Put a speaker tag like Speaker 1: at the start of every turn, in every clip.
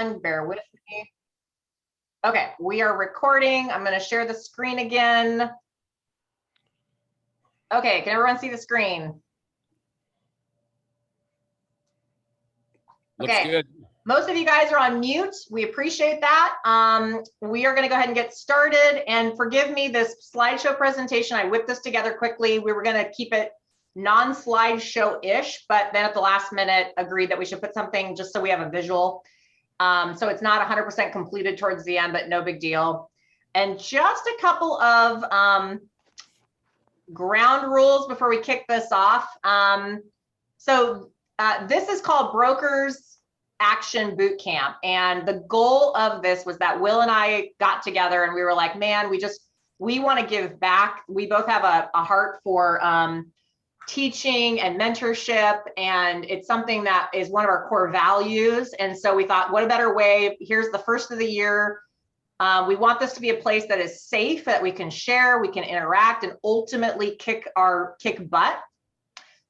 Speaker 1: Bear with me. Okay, we are recording. I'm going to share the screen again. Okay, can everyone see the screen?
Speaker 2: Looks
Speaker 1: Okay,
Speaker 2: good.
Speaker 1: Most of you guys are on mute. We appreciate that. We are going to go ahead and get started. And forgive me, this slideshow presentation, I whipped this together quickly. We were going to keep it non-slideshow-ish, but then at the last minute agreed that we should put something just so we have a visual. So it's not 100% completed towards the end, but no big deal. And just a couple of ground rules before we kick this off. This is called Brokers Action Bootcamp. And the goal of this was that Will and I got together and we were like, man, we want to give back. We both have a heart for teaching and mentorship, and it's something that is one of our core values. And so we thought, what a better way? Here's the first of the year. We want this to be a place that is safe, that we can share, we can interact, and ultimately kick butt.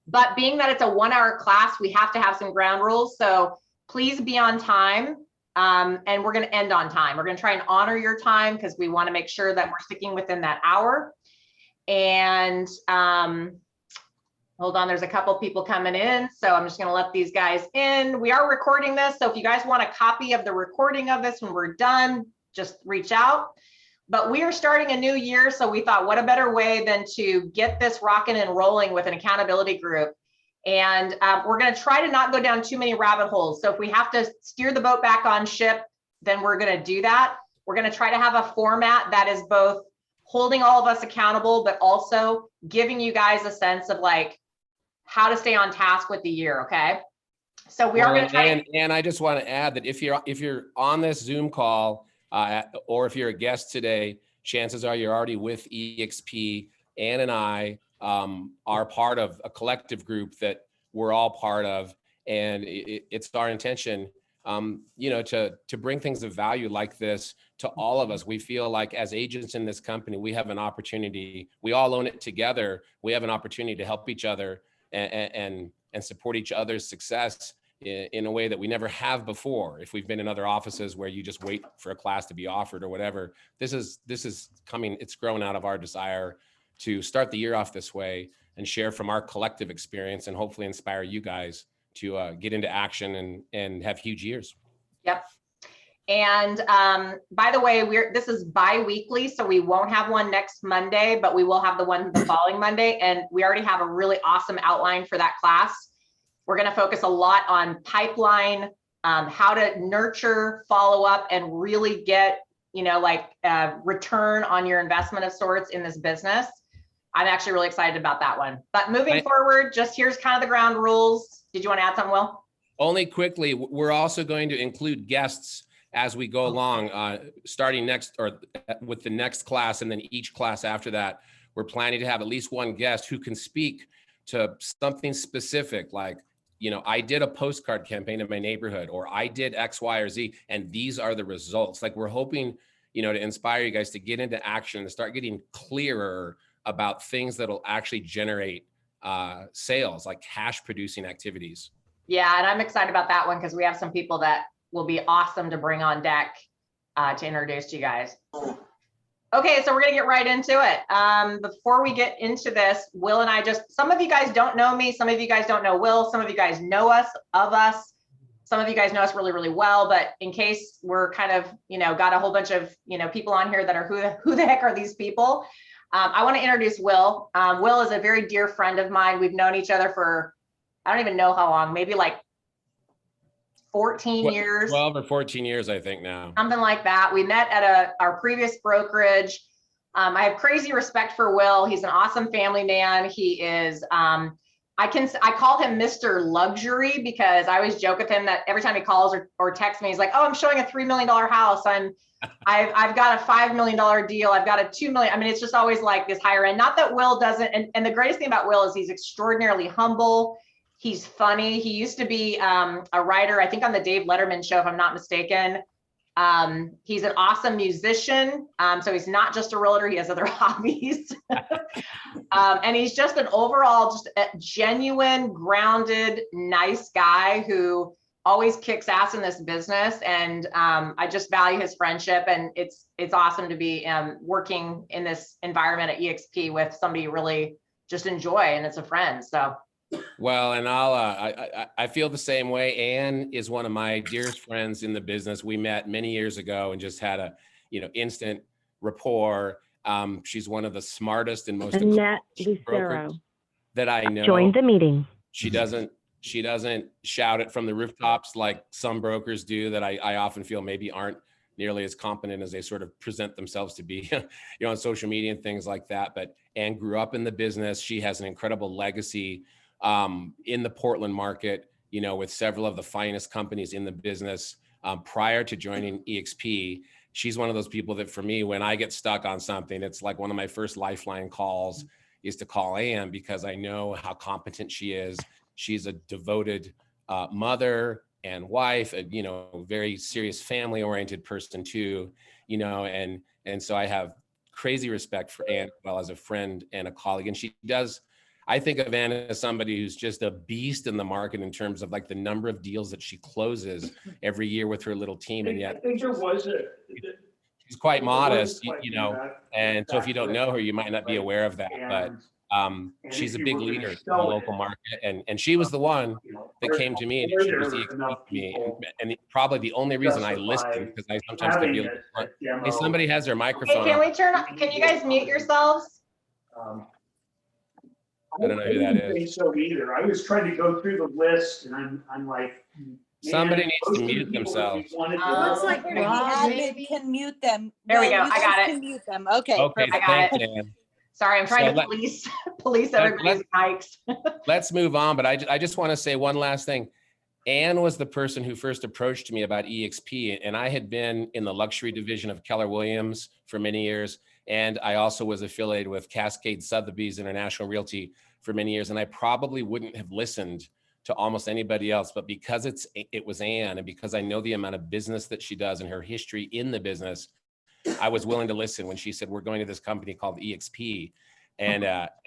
Speaker 1: But being that it's a 1-hour class, we have to have some ground rules. So please be on time, and we're going to end on time. We're going to try and honor your time because we want to make sure that we're sticking within that hour. And hold on, there's a couple people coming in, so I'm just going to let these guys in. We are recording this, so if you guys want a copy of the recording of this when we're done, just reach out. But we are starting a new year, so we thought, what a better way than to get this rocking and rolling with an accountability group. And we're going to try to not go down too many rabbit holes. So if we have to steer the boat back on ship, then we're going to do that. We're going to try to have a format that is both holding all of us accountable, but also giving you guys a sense of like how to stay on task with the year. Okay. So we are going to try.
Speaker 2: And I just want to add that if you're on this Zoom call, or if you're a guest today, chances are you're already with EXP. Ann and I are part of a collective group that we're all part of, and it's our intention, to bring things of value like this to all of us. We feel like as agents in this company, we have an opportunity. We all own it together. We have an opportunity to help each other and support each other's success in a way that we never have before. If we've been in other offices where you just wait for a class to be offered or whatever, this is coming. It's grown out of our desire to start the year off this way and share from our collective experience and hopefully inspire you guys to get into action and have huge years.
Speaker 1: Yep. And by the way, this is bi-weekly, so we won't have one next Monday, but we will have the one the following Monday. And we already have a really awesome outline for that class. We're going to focus a lot on pipeline, how to nurture, follow up, and really get, return on your investment of sorts in this business. I'm actually really excited about that one. But moving forward, just here's kind of the ground rules. Did you want to add something, Will?
Speaker 2: Only quickly, we're also going to include guests as we go along, starting next or with the next class, and then each class after that. We're planning to have at least one guest who can speak to something specific, like, I did a postcard campaign in my neighborhood, or I did X, Y, or Z, and these are the results. Like, we're hoping, to inspire you guys to get into action and start getting clearer about things that'll actually generate sales, like cash producing activities.
Speaker 1: Yeah, and I'm excited about that one because we have some people that will be awesome to bring on deck to introduce to you guys. Okay, so we're gonna get right into it. Before we get into this, Will and I some of you guys don't know me, some of you guys don't know Will, some of you guys know us, some of you guys know us really, really well, but in case we're kind of, got a whole bunch of, people on here that are who the heck are these people? I want to introduce Will. Will is a very dear friend of mine. We've known each other for, I don't even know how long, maybe like 14 years.
Speaker 2: 12 or 14 years, I think now.
Speaker 1: Something like that. We met at our previous brokerage. I have crazy respect for Will. He's an awesome family man. He is, I call him Mr. Luxury because I always joke with him that every time he calls or texts me, he's like, oh, I'm showing a $3 million house. I've got a $5 million deal. I've got a $2 million. I mean, it's just always like this higher end. Not that Will doesn't. And the greatest thing about Will is he's extraordinarily humble. He's funny. He used to be a writer, I think on the Dave Letterman show, if I'm not mistaken. He's an awesome musician. So he's not just a realtor, he has other hobbies. And he's just an overall, just a genuine, grounded, nice guy who always kicks ass in this business. And I just value his friendship, and it's awesome to be working in this environment at EXP with somebody you really just enjoy, and it's a friend. So.
Speaker 2: Well, and I feel the same way. Anne is one of my dearest friends in the business. We met many years ago and just had a, instant rapport. She's one of the smartest and most accomplished brokers that I know.
Speaker 3: Join the meeting.
Speaker 2: She doesn't shout it from the rooftops like some brokers do that I often feel maybe aren't nearly as competent as they sort of present themselves to be, on social media and things like that. But Anne grew up in the business. She has an incredible legacy in the Portland market, with several of the finest companies in the business. Prior to joining EXP, she's one of those people that for me, when I get stuck on something, it's like one of my first lifeline calls is to call Anne, because I know how competent she is. She's a devoted mother and wife, very serious family oriented person too, and so I have crazy respect for Anne, well, as a friend and a colleague. And she does, I think of Anne as somebody who's just a beast in the market in terms of like the number of deals that she closes every year with her little team. And yet she's quite modest, and so if you don't know her, you might not be aware of that, but she's a big leader in the local market. And she was the one that came to me and introduced EXP to me. And probably the only reason I listened, because I sometimes can be a little blunt. Hey, somebody has their microphone.
Speaker 1: Hey, can you guys mute yourselves?
Speaker 2: I don't know who that is.
Speaker 4: I didn't think so either. I was trying to go through the list, and I'm like,
Speaker 2: somebody needs to mute themselves.
Speaker 5: Looks like
Speaker 6: Maybe the admin can mute them.
Speaker 1: There we go.
Speaker 6: You
Speaker 1: I got
Speaker 6: guys
Speaker 1: it.
Speaker 6: can mute them. Okay.
Speaker 2: Okay,
Speaker 6: perfect.
Speaker 1: got
Speaker 2: thanks,
Speaker 1: it.
Speaker 2: Ann.
Speaker 1: Sorry, I'm trying
Speaker 2: So
Speaker 1: to police everybody's mics.
Speaker 2: Let's move on, but I just want to say one last thing. Anne was the person who first approached me about EXP, and I had been in the luxury division of Keller Williams for many years, and I also was affiliated with Cascade Sotheby's International Realty for many years, and I probably wouldn't have listened to almost anybody else, but because it was Anne, and because I know the amount of business that she does and her history in the business, I was willing to listen when she said, we're going to this company called EXP. And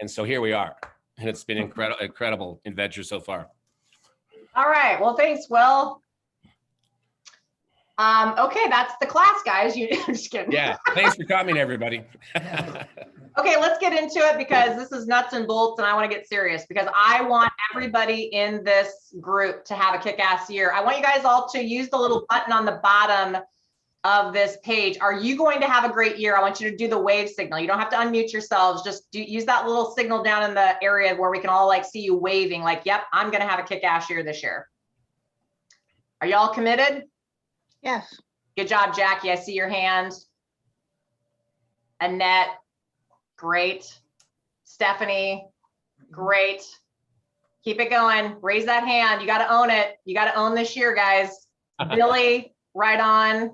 Speaker 2: so here we are. And it's been incredible adventure so far.
Speaker 1: All right. Well, thanks, Will. Okay, that's the class, guys. I'm just kidding.
Speaker 2: Yeah. Thanks for coming, everybody.
Speaker 1: Okay, let's get into it, because this is nuts and bolts, and I want to get serious, because I want everybody in this group to have a kick-ass year. I want you guys all to use the little button on the bottom of this page. Are you going to have a great year? I want you to do the wave signal. You don't have to unmute yourselves. Just use that little signal down in the area where we can all like see you waving, like, yep, I'm going to have a kick-ass year this year. Are y'all committed?
Speaker 6: Yes.
Speaker 1: Good job, Jackie. I see your hand. Annette, great. Stephanie, great. Keep it going. Raise that hand. You got to own it. You got to own this year, guys. Billy, right on.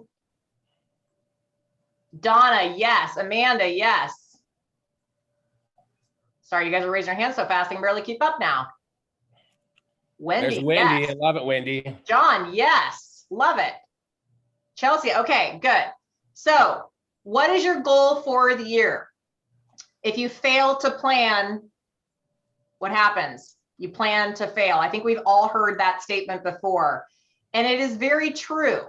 Speaker 1: Donna, yes. Amanda, yes. Sorry, you guys are raising your hands so fast, I can barely keep up now. Wendy,
Speaker 2: There's Wendy.
Speaker 1: yes.
Speaker 2: I love it, Wendy.
Speaker 1: John, yes. Love it. Chelsea, okay, good. So what is your goal for the year? If you fail to plan, what happens? You plan to fail. I think we've all heard that statement before, and it is very true.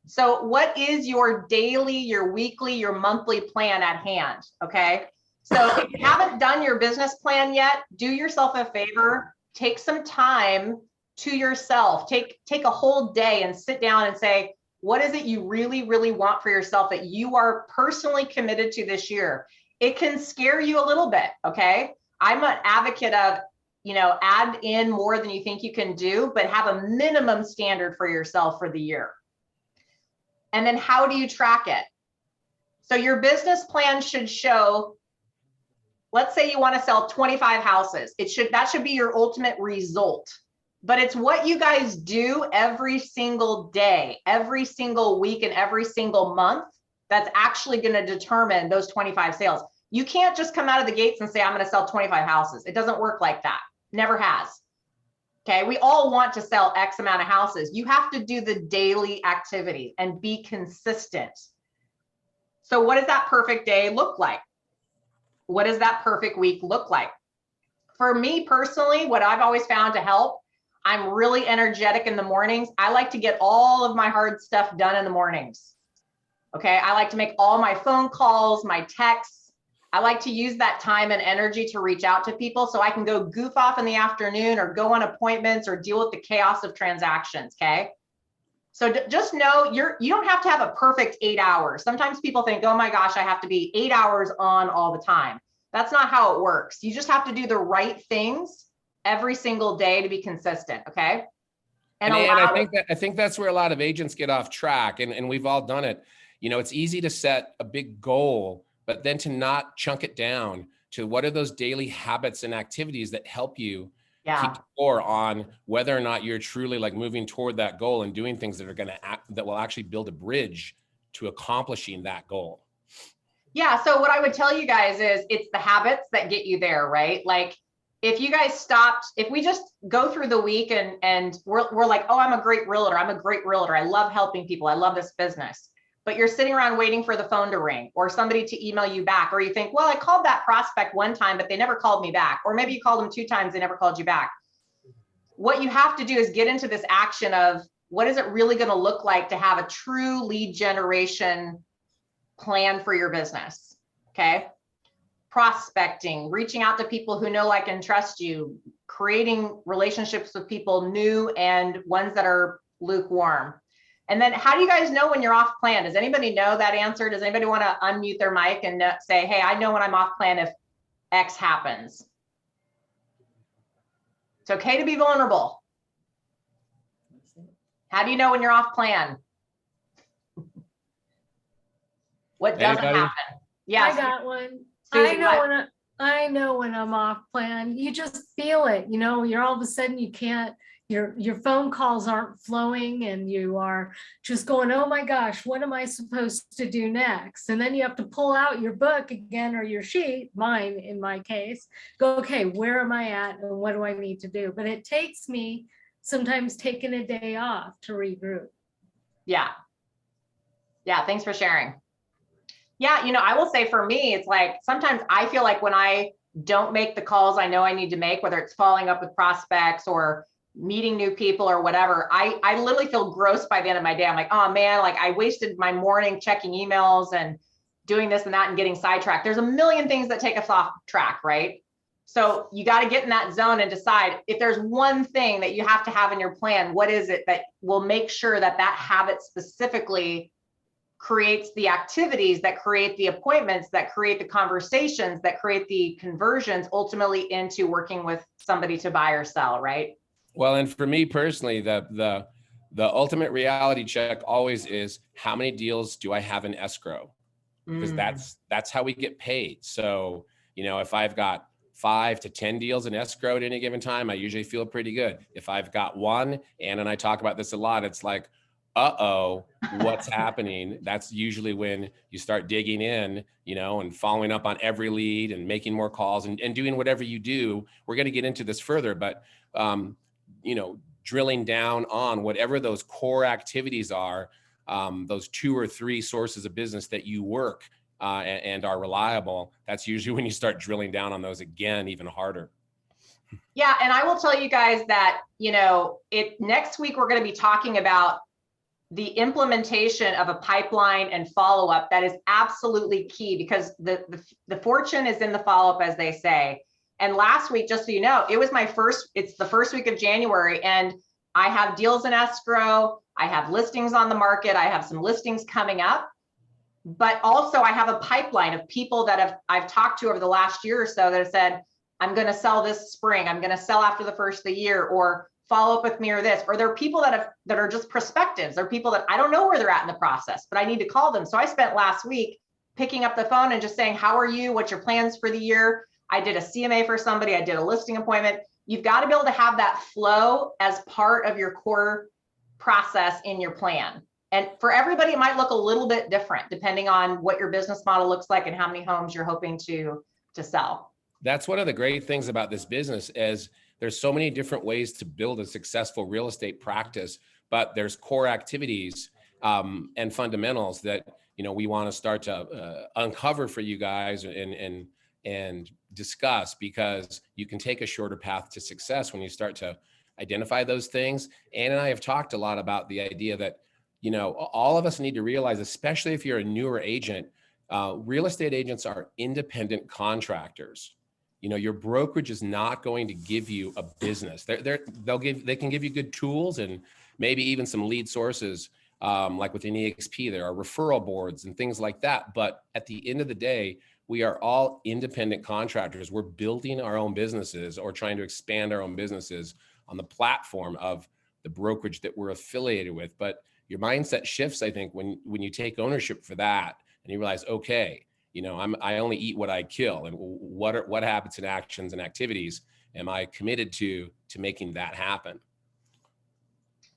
Speaker 1: So what is your daily, your weekly, your monthly plan at hand? Okay. So if you haven't done your business plan yet, do yourself a favor, take some time to yourself, take a whole day and sit down and say, what is it you really, really want for yourself that you are personally committed to this year? It can scare you a little bit. Okay. I'm an advocate of, add in more than you think you can do, but have a minimum standard for yourself for the year. And then how do you track it? So your business plan should show, let's say you want to sell 25 houses. That should be your ultimate result, but it's what you guys do every single day, every single week, and every single month that's actually going to determine those 25 sales. You can't just come out of the gates and say, I'm going to sell 25 houses. It doesn't work like that. Never has. Okay, we all want to sell X amount of houses. You have to do the daily activity and be consistent. So what does that perfect day look like? What does that perfect week look like? For me personally, what I've always found to help, I'm really energetic in the mornings. I like to get all of my hard stuff done in the mornings. Okay. I like to make all my phone calls, my texts. I like to use that time and energy to reach out to people so I can go goof off in the afternoon or go on appointments or deal with the chaos of transactions. Okay. So just know you don't have to have a perfect 8 hours. Sometimes people think, oh my gosh, I have to be 8 hours on all the time. That's not how it works. You just have to do the right things every single day to be consistent. Okay.
Speaker 2: And I think that's where a lot of agents get off track, and we've all done it. You know, it's easy to set a big goal, but then to not chunk it down to what are those daily habits and activities that help you keep score on whether or not you're truly like moving toward that goal and doing things that are going to that will actually build a bridge to accomplishing that goal.
Speaker 1: Yeah. So what I would tell you guys is it's the habits that get you there, right? Like if you guys stopped, if we just go through the week and we're like, oh, I'm a great realtor. I'm a great realtor. I love helping people. I love this business. But you're sitting around waiting for the phone to ring or somebody to email you back, or you think, well, I called that prospect one time, but they never called me back. Or maybe you called them 2 times, they never called you back. What you have to do is get into this action of what is it really going to look like to have a true lead generation plan for your business. Okay. Prospecting, reaching out to people who know, like, and trust you, creating relationships with people new and ones that are lukewarm. And then how do you guys know when you're off plan? Does anybody know that answer? Does anybody want to unmute their mic and say, hey, I know when I'm off plan if X happens? It's okay to be vulnerable. How do you know when you're off plan? What doesn't
Speaker 2: Anybody?
Speaker 1: happen? Yes.
Speaker 3: I got one.
Speaker 1: Susie,
Speaker 3: I know when I'm off plan. You just feel it. You know, you're all of a sudden you can't. Your phone calls aren't flowing, and you are just going, oh my gosh, what am I supposed to do next? And then you have to pull out your book again or your sheet, mine in my case, go, okay, where am I at and what do I need to do? But it takes me sometimes taking a day off to regroup.
Speaker 1: Yeah. Yeah. Thanks for sharing. Yeah. You know, I will say for me, it's like, sometimes I feel like when I don't make the calls I know I need to make, whether it's following up with prospects or meeting new people or whatever, I literally feel gross by the end of my day. I'm like, oh man, like I wasted my morning checking emails and doing this and that and getting sidetracked. There's a million things that take us off track, right? So you got to get in that zone and decide if there's one thing that you have to have in your plan, what is it that will make sure that that habit specifically creates the activities that create the appointments, that create the conversations, that create the conversions ultimately into working with somebody to buy or sell, right?
Speaker 2: Well, and for me personally, the ultimate reality check always is how many deals do I have in escrow? Because that's how we get paid. So, you know, if I've got 5 to 10 deals in escrow at any given time, I usually feel pretty good. If I've got one, Ann and I talk about this a lot, it's like, uh-oh, what's happening? That's usually when you start digging in, you know, and following up on every lead and making more calls and doing whatever you do. We're going to get into this further, but, you know, drilling down on whatever those core activities are, those 2 or 3 sources of business that you work and are reliable. That's usually when you start drilling down on those again, even harder.
Speaker 1: Yeah. And I will tell you guys that, you know, next week, we're going to be talking about the implementation of a pipeline and follow-up that is absolutely key, because the fortune is in the follow-up, as they say. And last week, just so you know, it's the first week of January, and I have deals in escrow. I have listings on the market. I have some listings coming up, but also I have a pipeline of people that I've talked to over the last year or so that have said, I'm going to sell this spring. I'm going to sell after the first of the year, or follow up with me, or this. Or there are people that are just prospectives. There are people that I don't know where they're at in the process, but I need to call them. So I spent last week picking up the phone and just saying, how are you? What's your plans for the year? I did a CMA for somebody. I did a listing appointment. You've got to be able to have that flow as part of your core process in your plan. And for everybody, it might look a little bit different depending on what your business model looks like and how many homes you're hoping to sell.
Speaker 2: That's one of the great things about this business is there's so many different ways to build a successful real estate practice, but there's core activities and fundamentals that, you know, we want to start to uncover for you guys and discuss, because you can take a shorter path to success when you start to identify those things. Ann and I have talked a lot about the idea that, you know, all of us need to realize, especially if you're a newer agent, real estate agents are independent contractors. You know, your brokerage is not going to give you a business. They can give you good tools and maybe even some lead sources. Like within EXP, there are referral boards and things like that. But at the end of the day, we are all independent contractors. We're building our own businesses or trying to expand our own businesses on the platform of the brokerage that we're affiliated with. But your mindset shifts, I think, when you take ownership for that and you realize, okay, you know, I only eat what I kill, and what habits and actions and activities am I committed to making that happen?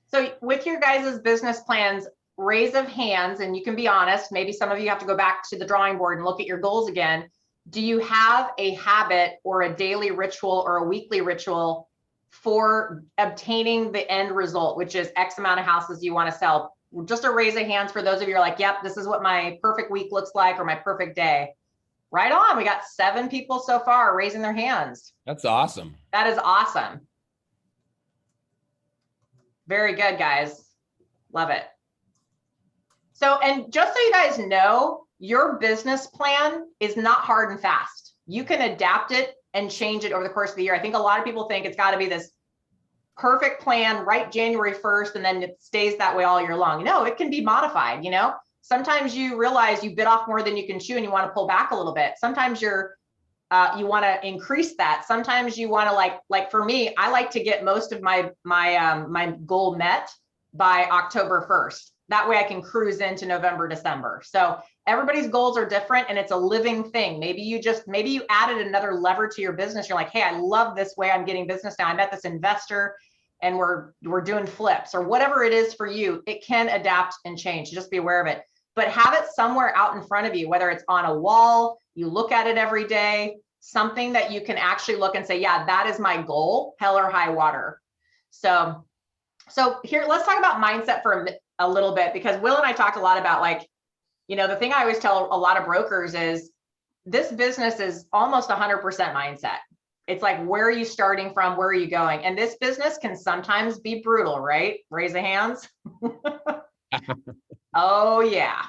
Speaker 1: So with your guys' business plans, raise of hands, and you can be honest, maybe some of you have to go back to the drawing board and look at your goals again. Do you have a habit or a daily ritual or a weekly ritual for obtaining the end result, which is X amount of houses you want to sell? Just a raise of hands for those of you who are like, yep, this is what my perfect week looks like, or my perfect day. Right on. We got 7 people so far raising their hands.
Speaker 2: That's awesome.
Speaker 1: That is awesome. Very good, guys. Love it. So, and just so you guys know, your business plan is not hard and fast. You can adapt it and change it over the course of the year. I think a lot of people think it's got to be this perfect plan right January 1st, and then it stays that way all year long. No, it can be modified. You know, sometimes you realize you bit off more than you can chew and you want to pull back a little bit. Sometimes you want to increase that. Sometimes you want to like for me, I like to get most of my goal met by October 1st. That way I can cruise into November, December. So everybody's goals are different, and it's a living thing. Maybe you added another lever to your business. You're like, hey, I love this way I'm getting business now. I met this investor and we're doing flips, or whatever it is for you. It can adapt and change. Just be aware of it, but have it somewhere out in front of you, whether it's on a wall, you look at it every day, something that you can actually look and say, yeah, that is my goal, hell or high water. So here, let's talk about mindset for a little bit, because Will and I talked a lot about, like, you know, the thing I always tell a lot of brokers is this business is almost 100% mindset. It's like, where are you starting from? Where are you going? And this business can sometimes be brutal, right? Raise the hands. Oh yeah.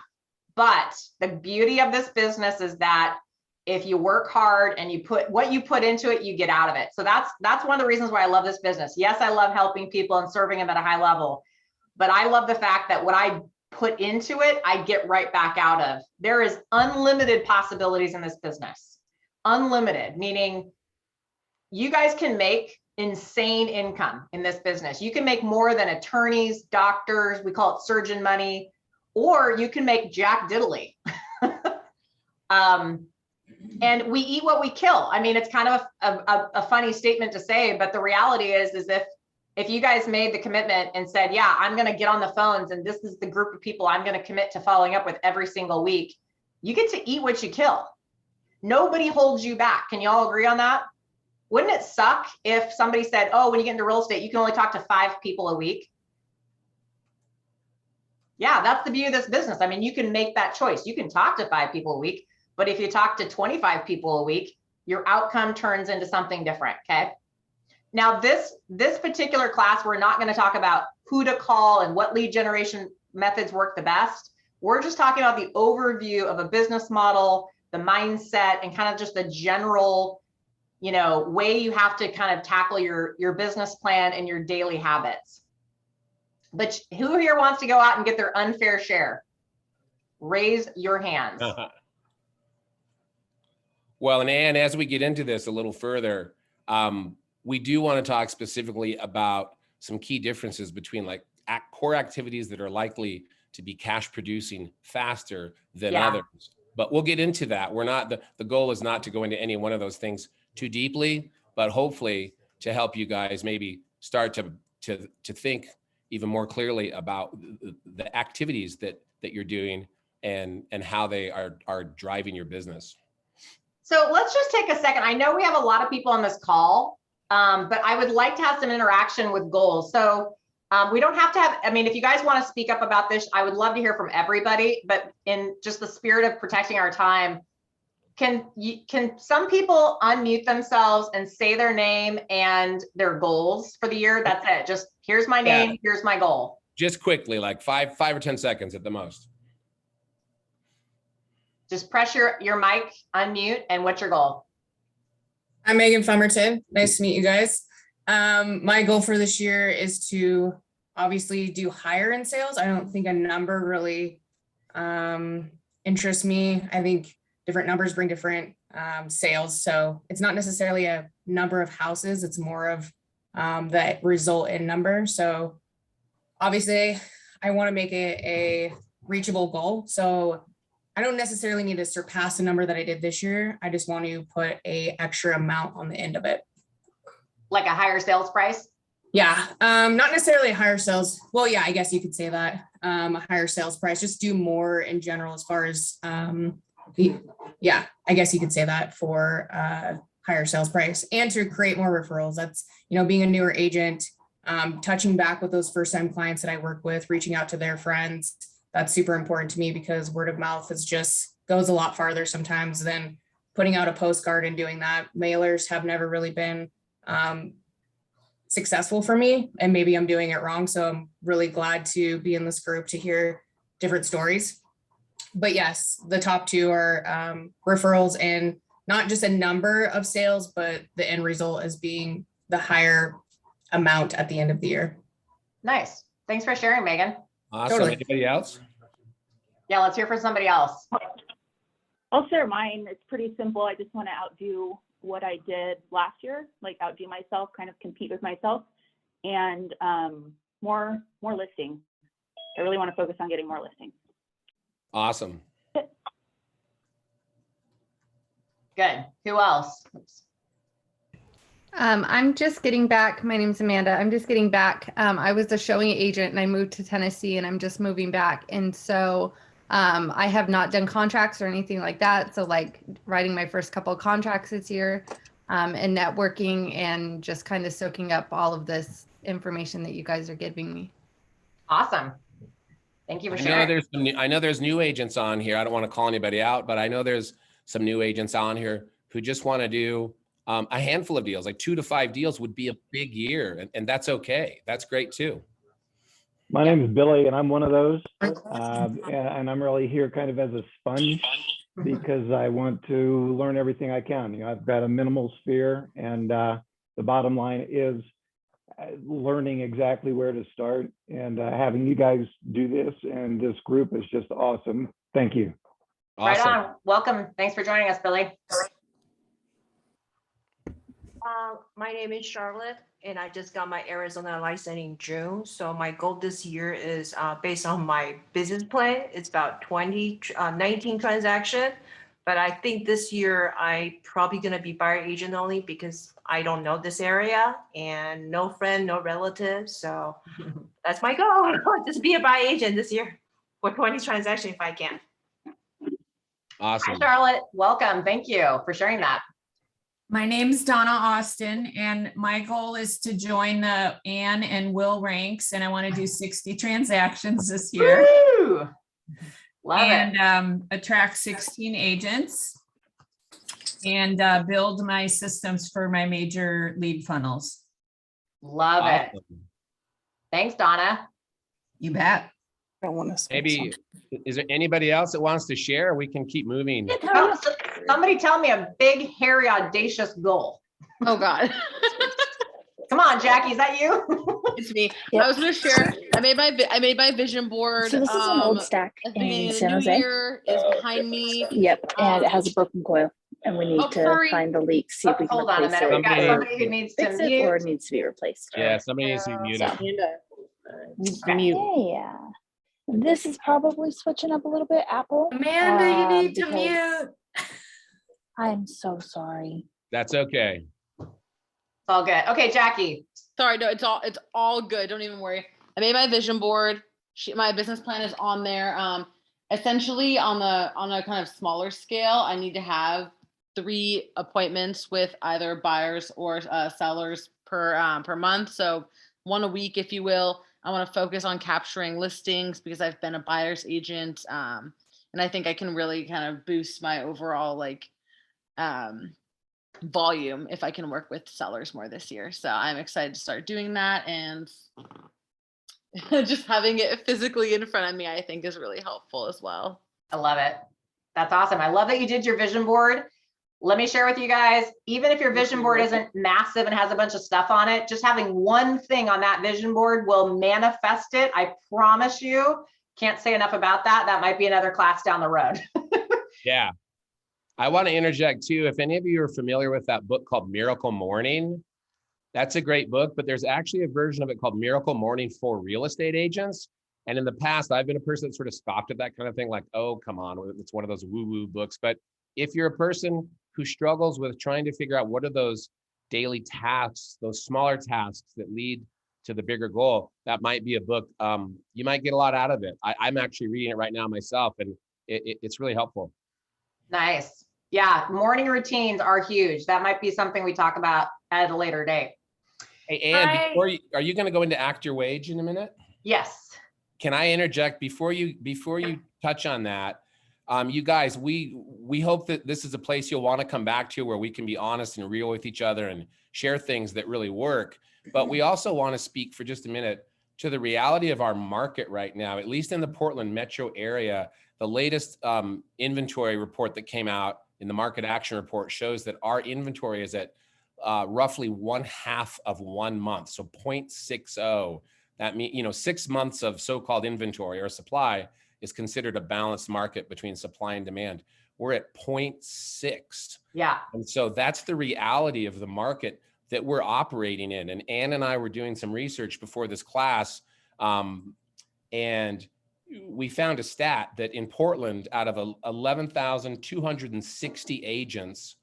Speaker 1: But the beauty of this business is that if you work hard and you put what you put into it, you get out of it. So that's one of the reasons why I love this business. Yes, I love helping people and serving them at a high level, but I love the fact that what I put into it, I get right back out of. There is unlimited possibilities in this business. Unlimited, meaning you guys can make insane income in this business. You can make more than attorneys, doctors, we call it surgeon money, or you can make jack diddly. And we eat what we kill. I mean, it's kind of a funny statement to say, but the reality is if you guys made the commitment and said, yeah, I'm going to get on the phones and this is the group of people I'm going to commit to following up with every single week, you get to eat what you kill. Nobody holds you back. Can you all agree on that? Wouldn't it suck if somebody said, oh, when you get into real estate, you can only talk to 5 people a week? Yeah, that's the beauty of this business. I mean, you can make that choice. You can talk to 5 people a week, but if you talk to 25 people a week, your outcome turns into something different, okay? Now, this particular class, we're not going to talk about who to call and what lead generation methods work the best. We're just talking about the overview of a business model, the mindset, and kind of just the general, you know, way you have to kind of tackle your business plan and your daily habits. But who here wants to go out and get their unfair share? Raise your hands.
Speaker 2: Well, and Ann, as we get into this a little further, we do want to talk specifically about some key differences between like core activities that are likely to be cash producing faster than others. But we'll get into that. We're not, the goal is not to go into any one of those things too deeply, but hopefully to help you guys maybe start to think even more clearly about the activities that you're doing and how they are driving your business.
Speaker 1: So let's just take a second. I know we have a lot of people on this call, but I would like to have some interaction with goals. So we don't have to have, I mean, if you guys want to speak up about this, I would love to hear from everybody, but in just the spirit of protecting our time, can some people unmute themselves and say their name and their goals for the year? That's it. Just here's my name, here's my goal.
Speaker 2: Just quickly, like 5 or 10 seconds at the most.
Speaker 1: Just press your mic, unmute, and what's your goal?
Speaker 5: I'm Megan Fumerton. Nice to meet you guys. My goal for this year is to obviously do higher in sales. I don't think a number really interests me. I think different numbers bring different sales. So it's not necessarily a number of houses. It's more of that result in number. So obviously I want to make it a reachable goal. So I don't necessarily need to surpass the number that I did this year. I just want to put a extra amount on the end of it.
Speaker 1: Like a higher sales price?
Speaker 5: Yeah, not necessarily a higher sales. Well, yeah, I guess you could say that. A higher sales price, just do more in general as far as, yeah, I guess you could say that for higher sales price and to create more referrals. That's, being a newer agent, touching back with those first-time clients that I work with, reaching out to their friends. That's super important to me because word of mouth is just goes a lot farther sometimes than putting out a postcard and doing that. Mailers have never really been successful for me, and maybe I'm doing it wrong. So I'm really glad to be in this group to hear different stories. But yes, the top two are referrals and not just a number of sales, but the end result as being the higher amount at the end of the year.
Speaker 1: Nice. Thanks for sharing, Megan.
Speaker 2: Awesome.
Speaker 5: Totally.
Speaker 2: Anybody else?
Speaker 1: Yeah, let's hear from somebody else.
Speaker 7: I'll share mine. It's pretty simple. I just want to outdo what I did last year, like outdo myself, kind of compete with myself, and more listings. I really want to focus on getting more listings.
Speaker 2: Awesome.
Speaker 1: Good. Who else? Oops.
Speaker 8: I'm just getting back. My name's Amanda. I'm just getting back. I was a showing agent and I moved to Tennessee and I'm just moving back. And so I have not done contracts or anything like that. So like writing my first couple of contracts this year and networking and just kind of soaking up all of this information that you guys are giving me.
Speaker 1: Awesome. Thank you for
Speaker 2: I know
Speaker 1: sharing.
Speaker 2: I know there's new agents on here. I don't want to call anybody out, but I know there's some new agents on here who just want to do a handful of deals, like 2 to 5 deals would be a big year. And that's okay. That's great too.
Speaker 9: My name is Billy, and I'm one of those. And I'm really here kind of as a sponge because I want to learn everything I can. I've got a minimal sphere, and the bottom line is learning exactly where to start. And having you guys do this and this group is just awesome. Thank you.
Speaker 2: Awesome.
Speaker 1: Right on. Welcome. Thanks for joining us, Billy.
Speaker 10: My name is Charlotte, and I just got my Arizona license in June. So my goal this year is based on my business plan. It's about 19 transactions. But I think this year I probably gonna be buyer agent only because I don't know this area and no friend, no relative. So that's my goal. Just be a buyer agent this year for 20 transactions if I can.
Speaker 2: Awesome.
Speaker 1: Hi, Charlotte. Welcome. Thank you for sharing that.
Speaker 11: My name's Donna Austin, and my goal is to join the Ann and Will ranks, and I want to do 60 transactions this year.
Speaker 1: Woo! Love it.
Speaker 11: And attract 16 agents and build my systems for my major lead funnels.
Speaker 1: Love it. Thanks, Donna.
Speaker 11: You bet.
Speaker 6: I don't want to.
Speaker 2: Maybe, is there anybody else that wants to share? We can keep moving.
Speaker 1: Oh, somebody tell me a big, hairy, audacious goal.
Speaker 12: Oh God.
Speaker 1: Come on, Jackie, is that you?
Speaker 12: It's me.
Speaker 6: Yep.
Speaker 12: I was gonna share. I made my vision board.
Speaker 13: So this is an old stack
Speaker 12: at the
Speaker 13: in
Speaker 12: beginning of
Speaker 13: San
Speaker 12: the new
Speaker 13: Jose.
Speaker 12: year is behind me.
Speaker 13: Yep, and it has a broken coil, and we need to
Speaker 12: sorry.
Speaker 13: find the leak, see if we can
Speaker 1: Hold on a
Speaker 13: replace
Speaker 1: minute. We've got
Speaker 13: it,
Speaker 1: somebody who needs to
Speaker 13: fix it, or it
Speaker 1: mute.
Speaker 13: needs to be replaced.
Speaker 2: Yeah, somebody needs to be muted.
Speaker 13: Yeah, this is probably switching up a little bit, Apple.
Speaker 3: Amanda, you need to
Speaker 13: because
Speaker 3: mute.
Speaker 13: I'm so sorry.
Speaker 2: That's okay.
Speaker 1: It's all good. Okay, Jackie.
Speaker 12: Sorry, no, it's all good. Don't even worry. I made my vision board. My business plan is on there. Essentially on a kind of smaller scale, I need to have 3 appointments with either buyers or sellers per month. So 1 a week, if you will. I want to focus on capturing listings because I've been a buyer's agent. And I think I can really kind of boost my overall volume if I can work with sellers more this year. So I'm excited to start doing that, and just having it physically in front of me, I think is really helpful as well.
Speaker 1: I love it. That's awesome. I love that you did your vision board. Let me share with you guys, even if your vision board isn't massive and has a bunch of stuff on it, just having one thing on that vision board will manifest it. I promise you. Can't say enough about that. That might be another class down the road.
Speaker 2: Yeah. I want to interject too. If any of you are familiar with that book called Miracle Morning, that's a great book, but there's actually a version of it called Miracle Morning for real estate agents. And in the past, I've been a person that sort of scoffed at that kind of thing, like, oh, come on, it's one of those woo-woo books. But if you're a person who struggles with trying to figure out what are those daily tasks, those smaller tasks that lead to the bigger goal, that might be a book. You might get a lot out of it. I'm actually reading it right now myself, and it's really helpful.
Speaker 1: Nice. Yeah, morning routines are huge. That might be something we talk about at a later date.
Speaker 2: Hey, Ann, are you going to go into Act Your Wage in a minute?
Speaker 1: Yes.
Speaker 2: Can I interject before you touch on that? You guys, we hope that this is a place you'll want to come back to, where we can be honest and real with each other and share things that really work. But we also want to speak for just a minute to the reality of our market right now, at least in the Portland metro area. The latest inventory report that came out in the market action report shows that our inventory is at roughly 1/2 of 1 month. So 0.60. That means, 6 months of so-called inventory or supply is considered a balanced market between supply and demand. We're at 0.6.
Speaker 1: Yeah.
Speaker 2: And so that's the reality of the market that we're operating in. And Ann and I were doing some research before this class, and we found a stat that in Portland, out of 11,260 agents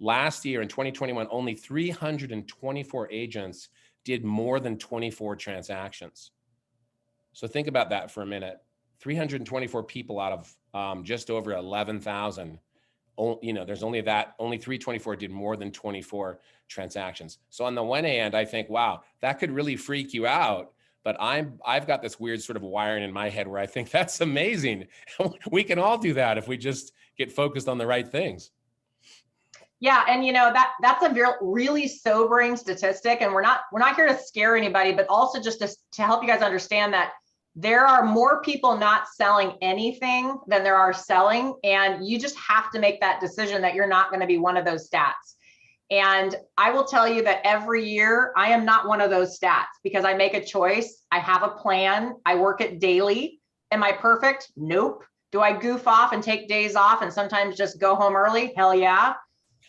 Speaker 2: last year in 2021, only 324 agents did more than 24 transactions. So think about that for a minute. 324 people out of just over 11,000. There's only 324 did more than 24 transactions. So on the one hand, I think, wow, that could really freak you out. But I've got this weird sort of wiring in my head where I think that's amazing. We can all do that if we just get focused on the right things.
Speaker 1: Yeah, and that's a really sobering statistic, and we're not here to scare anybody, but also just to help you guys understand that there are more people not selling anything than there are selling, and you just have to make that decision that you're not going to be one of those stats. And I will tell you that every year I am not one of those stats, because I make a choice. I have a plan. I work it daily. Am I perfect? Nope. Do I goof off and take days off and sometimes just go home early? Hell yeah.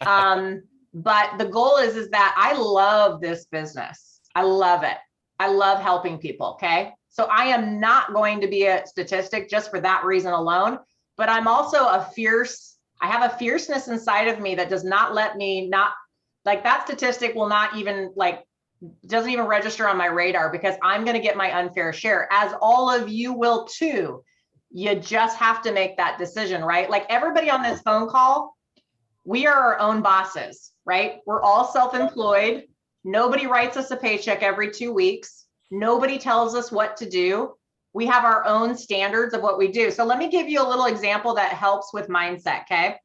Speaker 1: But the goal is that I love this business. I love it. I love helping people. Okay. So I am not going to be a statistic just for that reason alone, but I'm also I have a fierceness inside of me that does not let me that statistic will not even doesn't even register on my radar, because I'm going to get my unfair share, as all of you will too. You just have to make that decision, right? Like everybody on this phone call, we are our own bosses, right? We're all self-employed. Nobody writes us a paycheck every 2 weeks. Nobody tells us what to do. We have our own standards of what we do. So let me give you a little example that helps with mindset, okay? I'm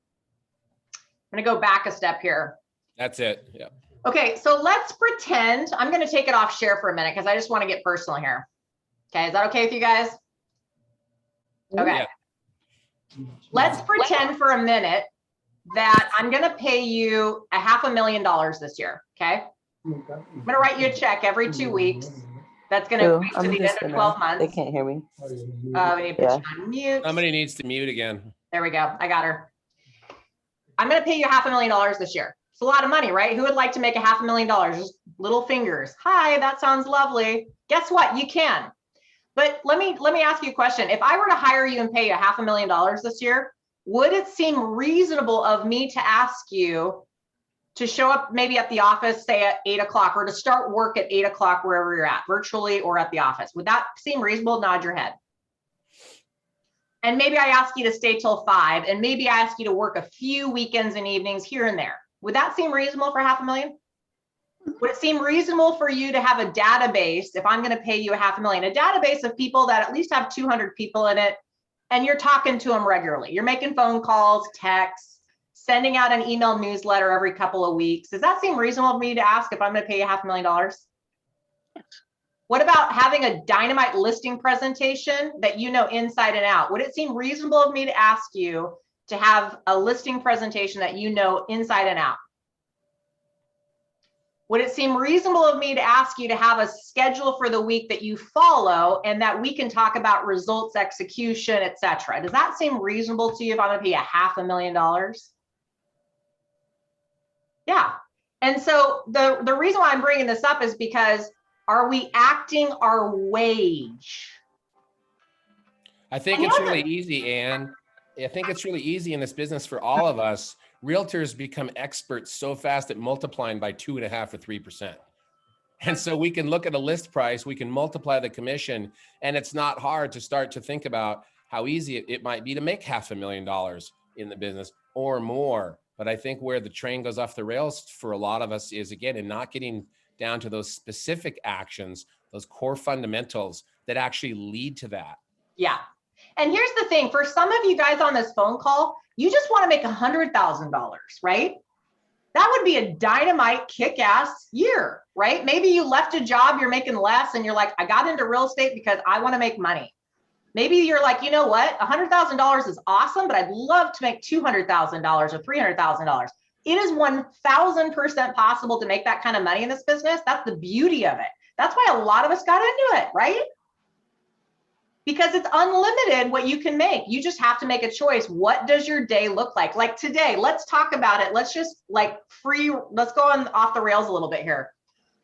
Speaker 1: going to go back a step here.
Speaker 2: That's it. Yeah.
Speaker 1: Okay, so let's pretend, I'm going to take it off share for a minute because I just want to get personal here. Okay, is that okay with you guys? Okay. Yeah. Let's pretend for a minute that I'm going to pay you $500,000 this year, okay? I'm going to write you a check every 2 weeks. That's going to equate to the end of 12 months.
Speaker 6: They can't hear me.
Speaker 1: We need to put you on mute.
Speaker 2: Somebody needs to mute again.
Speaker 1: There we go. I got her. I'm going to pay you $500,000 this year. It's a lot of money, right? Who would like to make $500,000? Just little fingers. Hi, that sounds lovely. Guess what? You can. But let me ask you a question. If I were to hire you and pay you $500,000 this year, would it seem reasonable of me to ask you to show up maybe at the office, say at 8 o'clock, or to start work at 8 o'clock wherever you're at, virtually or at the office? Would that seem reasonable? Nod your head. And maybe I ask you to stay till 5, and maybe I ask you to work a few weekends and evenings here and there. Would that seem reasonable for $500,000? Would it seem reasonable for you to have a database, if I'm going to pay you $500,000, a database of people that at least have 200 people in it, and you're talking to them regularly? You're making phone calls, texts, sending out an email newsletter every couple of weeks. Does that seem reasonable to me to ask if I'm going to pay you $500,000? What about having a dynamite listing presentation that you know inside and out? Would it seem reasonable of me to ask you to have a listing presentation that you know inside and out? Would it seem reasonable of me to ask you to have a schedule for the week that you follow and that we can talk about results, execution, etc.? Does that seem reasonable to you if I'm going to pay you $500,000? Yeah. And so the reason why I'm bringing this up is because, are we acting our wage?
Speaker 2: I think it's really easy, Ann. I think it's really easy in this business for all of us. Realtors become experts so fast at multiplying by 2.5 or 3%. And so we can look at a list price, we can multiply the commission, and it's not hard to start to think about how easy it might be to make $500,000 in the business or more. But I think where the train goes off the rails for a lot of us is, again, in not getting down to those specific actions, those core fundamentals that actually lead to that.
Speaker 1: Yeah. And here's the thing, for some of you guys on this phone call, you just want to make $100,000, right? That would be a dynamite kick-ass year, right? Maybe you left a job, you're making less, and you're like, I got into real estate because I want to make money. Maybe you're like, you know what? $100,000 is awesome, but I'd love to make $200,000 or $300,000. It is 1,000% possible to make that kind of money in this business. That's the beauty of it. That's why a lot of us got into it, right? Because it's unlimited what you can make. You just have to make a choice. What does your day look like? Like today, let's talk about it. Let's just let's go on off the rails a little bit here.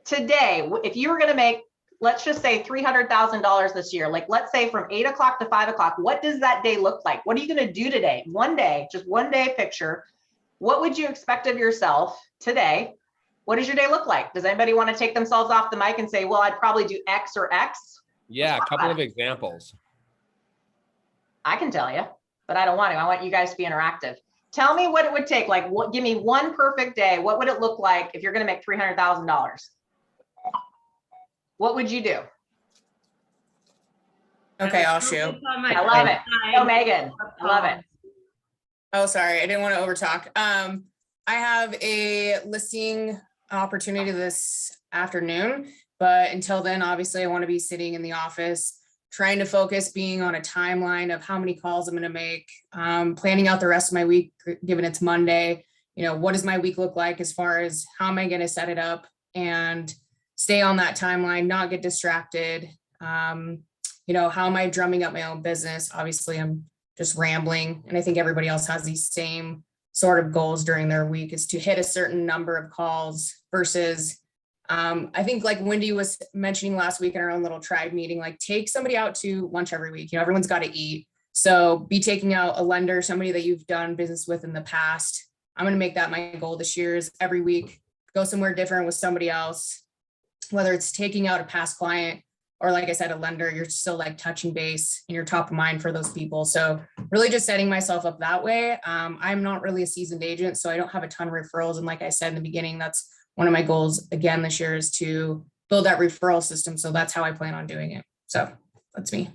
Speaker 1: Today, if you were going to make, let's just say $300,000 this year, like let's say from 8 o'clock to 5 o'clock, what does that day look like? What are you going to do today? One day, just one day picture. What would you expect of yourself today? What does your day look like? Does anybody want to take themselves off the mic and say, well, I'd probably do X or X?
Speaker 2: Yeah, a couple of examples.
Speaker 1: I can tell you, but I don't want to. I want you guys to be interactive. Tell me what it would take. Like, what? Give me one perfect day. What would it look like if you're going to make $300,000? What would you do?
Speaker 5: Okay, I'll shoot.
Speaker 1: I love it. Go, Megan. I love it.
Speaker 5: Oh, sorry, I didn't want to overtalk. I have a listing opportunity this afternoon, but until then, obviously, I want to be sitting in the office, trying to focus, being on a timeline of how many calls I'm going to make, planning out the rest of my week, given it's Monday. You know, what does my week look like as far as how am I going to set it up and stay on that timeline, not get distracted. You know, how am I drumming up my own business? Obviously, I'm just rambling. And I think everybody else has these same sort of goals during their week, is to hit a certain number of calls versus, I think like Wendy was mentioning last week in our own little tribe meeting, like take somebody out to lunch every week. You know, everyone's got to eat. So be taking out a lender, somebody that you've done business with in the past. I'm going to make that my goal this year, is every week, go somewhere different with somebody else, whether it's taking out a past client or, like I said, a lender. You're still like touching base and you're top of mind for those people. So really just setting myself up that way. I'm not really a seasoned agent, so I don't have a ton of referrals. And like I said in the beginning, that's one of my goals again this year, is to build that referral system. So that's how I plan on doing it. So that's me.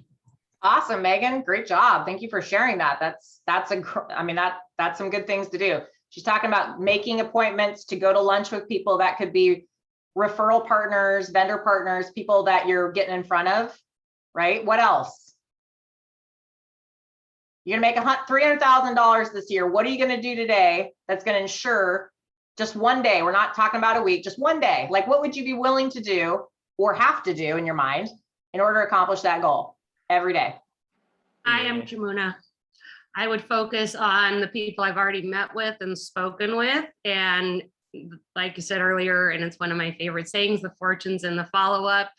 Speaker 1: Awesome, Megan. Great job. Thank you for sharing that. That's some good things to do. She's talking about making appointments to go to lunch with people. That could be referral partners, vendor partners, people that you're getting in front of, right? What else? You're gonna make $300,000 this year. What are you gonna do today that's gonna ensure just one day? We're not talking about a week, just one day. Like, what would you be willing to do or have to do in your mind in order to accomplish that goal every day?
Speaker 14: I am Jamuna. I would focus on the people I've already met with and spoken with. And like you said earlier, and it's one of my favorite sayings, the fortune's in the follow-up.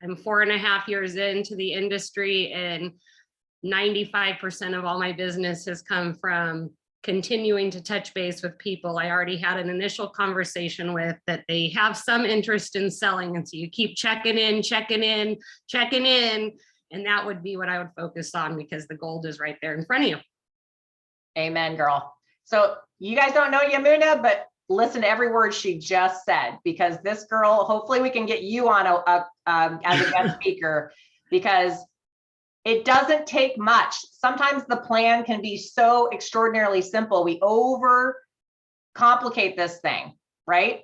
Speaker 14: I'm 4.5 years into the industry, and 95% of all my business has come from continuing to touch base with people I already had an initial conversation with, that they have some interest in selling. And so you keep checking in, and that would be what I would focus on, because the gold is right there in front of you.
Speaker 1: Amen, girl. So you guys don't know Yamuna, but listen to every word she just said, because this girl, hopefully we can get you on as a guest speaker, because it doesn't take much. Sometimes the plan can be so extraordinarily simple. We complicate this thing, right?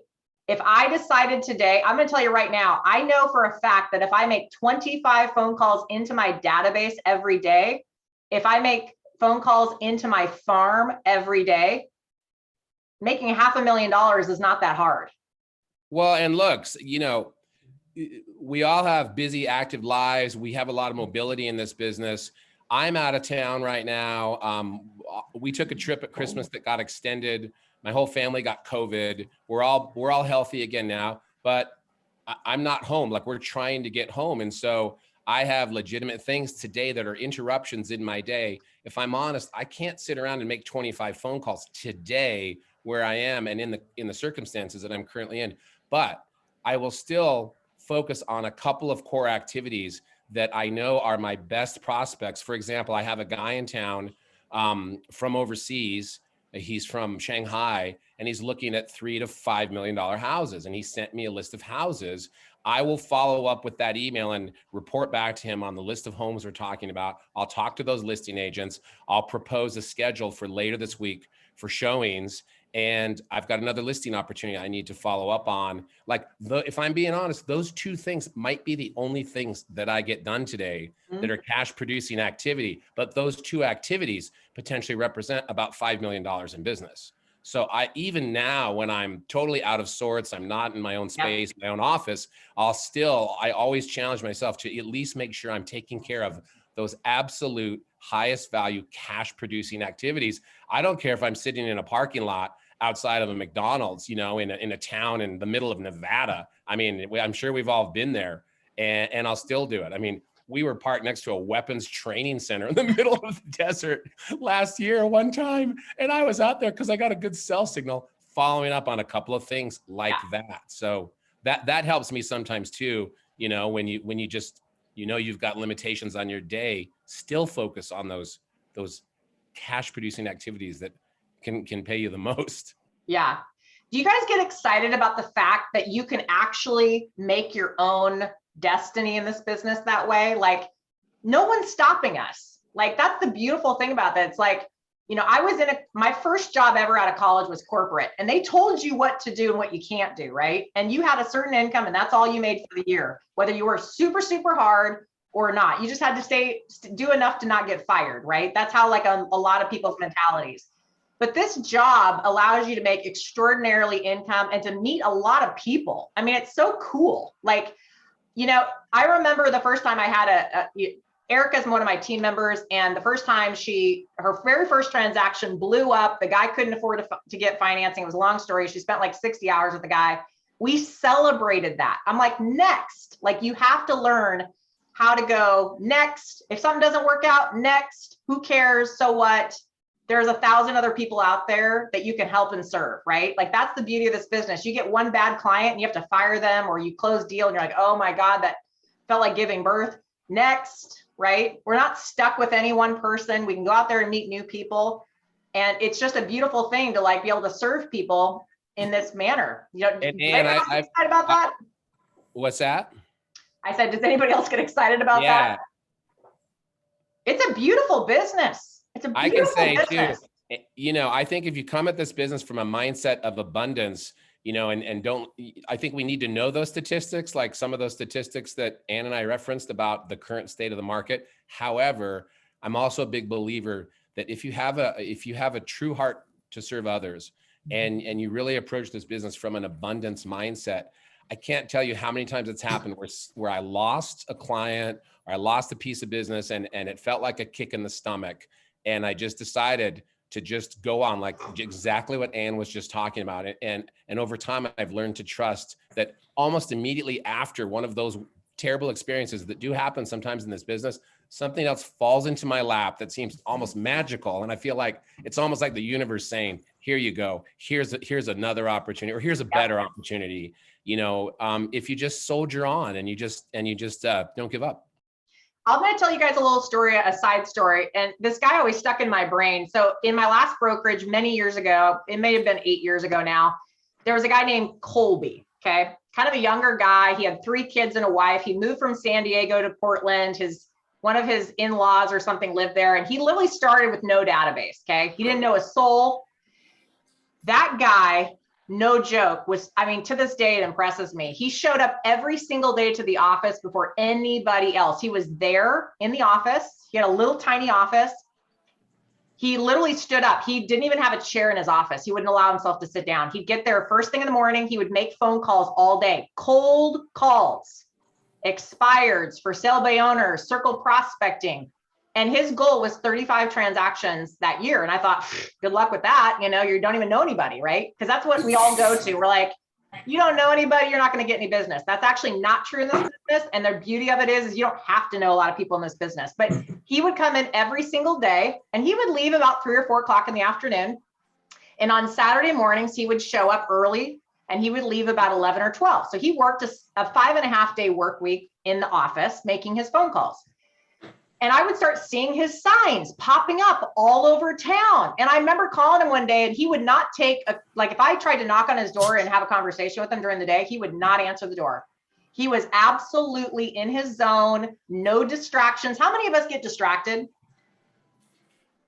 Speaker 1: If I decided today, I'm going to tell you right now, I know for a fact that if I make 25 phone calls into my database every day, if I make phone calls into my farm every day, making $500,000 is not that hard.
Speaker 2: Well, and look, you know, we all have busy, active lives. We have a lot of mobility in this business. I'm out of town right now. We took a trip at Christmas that got extended. My whole family got COVID. We're all healthy again now, but I'm not home. Like, we're trying to get home. And so I have legitimate things today that are interruptions in my day. If I'm honest, I can't sit around and make 25 phone calls today where I am and in the circumstances that I'm currently in. But I will still focus on a couple of core activities that I know are my best prospects. For example, I have a guy in town from overseas. He's from Shanghai, and he's looking at $3 to $5 million houses. And he sent me a list of houses. I will follow up with that email and report back to him on the list of homes we're talking about. I'll talk to those listing agents. I'll propose a schedule for later this week for showings. And I've got another listing opportunity I need to follow up on. Like, if I'm being honest, those two things might be the only things that I get done today that are cash producing activity. But those two activities potentially represent about $5 million in business. So even now, when I'm totally out of sorts, I'm not in my own space, my own office, I always challenge myself to at least make sure I'm taking care of those absolute highest value cash producing activities. I don't care if I'm sitting in a parking lot outside of a McDonald's, you know, in a town in the middle of Nevada. I mean, I'm sure we've all been there, and I'll still do it. I mean, we were parked next to a weapons training center in the middle of the desert last year one time. And I was out there because I got a good cell signal following up on a couple of things like that. So that helps me sometimes too, you know, when you just, you know, you've got limitations on your day, still focus on those cash producing activities that can pay you the most.
Speaker 1: Yeah. Do you guys get excited about the fact that you can actually make your own destiny in this business that way? Like, no one's stopping us. Like, that's the beautiful thing about that. It's like, you know, I was my first job ever out of college was corporate, and they told you what to do and what you can't do, right? And you had a certain income and that's all you made for the year, whether you were super, super hard or not. You just had to do enough to not get fired, right? That's how, like, a lot of people's mentalities. But this job allows you to make extraordinarily income and to meet a lot of people. I mean, it's so cool. Like, you know, I remember the first time I had Erica's one of my team members, and the first time her very first transaction blew up. The guy couldn't afford to get financing. It was a long story. She spent like 60 hours with the guy. We celebrated that. I'm like, next, like, you have to learn how to go next. If something doesn't work out, next, who cares? So what? There's 1,000 other people out there that you can help and serve, right? Like, that's the beauty of this business. You get one bad client and you have to fire them, or you close deal and you're like, oh my God, that felt like giving birth. Next, right? We're not stuck with any one person. We can go out there and meet new people. And it's just a beautiful thing to, like, be able to serve people in this manner. You know,
Speaker 2: And
Speaker 1: excited about that?
Speaker 2: What's that?
Speaker 1: I said, does anybody else get excited about that? It's a beautiful business. It's a beautiful business.
Speaker 2: Too, you know, I think if you come at this business from a mindset of abundance, you know, I think we need to know those statistics, like some of those statistics that Ann and I referenced about the current state of the market. However, I'm also a big believer that if you have a true heart to serve others, and you really approach this business from an abundance mindset, I can't tell you how many times it's happened where I lost a client or I lost a piece of business and it felt like a kick in the stomach. And I just decided to just go on, like exactly what Ann was just talking about. And over time, I've learned to trust that almost immediately after one of those terrible experiences that do happen sometimes in this business, something else falls into my lap that seems almost magical. And I feel like it's almost like the universe saying, here you go, here's another opportunity, or here's a better opportunity. You know, if you just soldier on and you just don't give up.
Speaker 1: I'm going to tell you guys a little story, a side story. And this guy always stuck in my brain. So in my last brokerage many years ago, it may have been 8 years ago now, there was a guy named Colby. Okay. Kind of a younger guy. He had 3 kids and a wife. He moved from San Diego to Portland. One of his in-laws or something lived there. And he literally started with no database. Okay. He didn't know a soul. That guy, no joke, was, I mean, to this day, it impresses me. He showed up every single day to the office before anybody else. He was there in the office. He had a little tiny office. He literally stood up. He didn't even have a chair in his office. He wouldn't allow himself to sit down. He'd get there first thing in the morning. He would make phone calls all day, cold calls, expireds, for sale by owners, circle prospecting. And his goal was 35 transactions that year. And I thought, good luck with that. You know, you don't even know anybody, right? Because that's what we all go to. We're like, you don't know anybody, you're not going to get any business. That's actually not true in this business. And the beauty of it is you don't have to know a lot of people in this business. But he would come in every single day and he would leave about 3 or 4 o'clock in the afternoon. And on Saturday mornings, he would show up early and he would leave about 11 or 12. So he worked a 5.5-day work week in the office, making his phone calls. And I would start seeing his signs popping up all over town. And I remember calling him one day and he would not take like if I tried to knock on his door and have a conversation with him during the day, he would not answer the door. He was absolutely in his zone, no distractions. How many of us get distracted?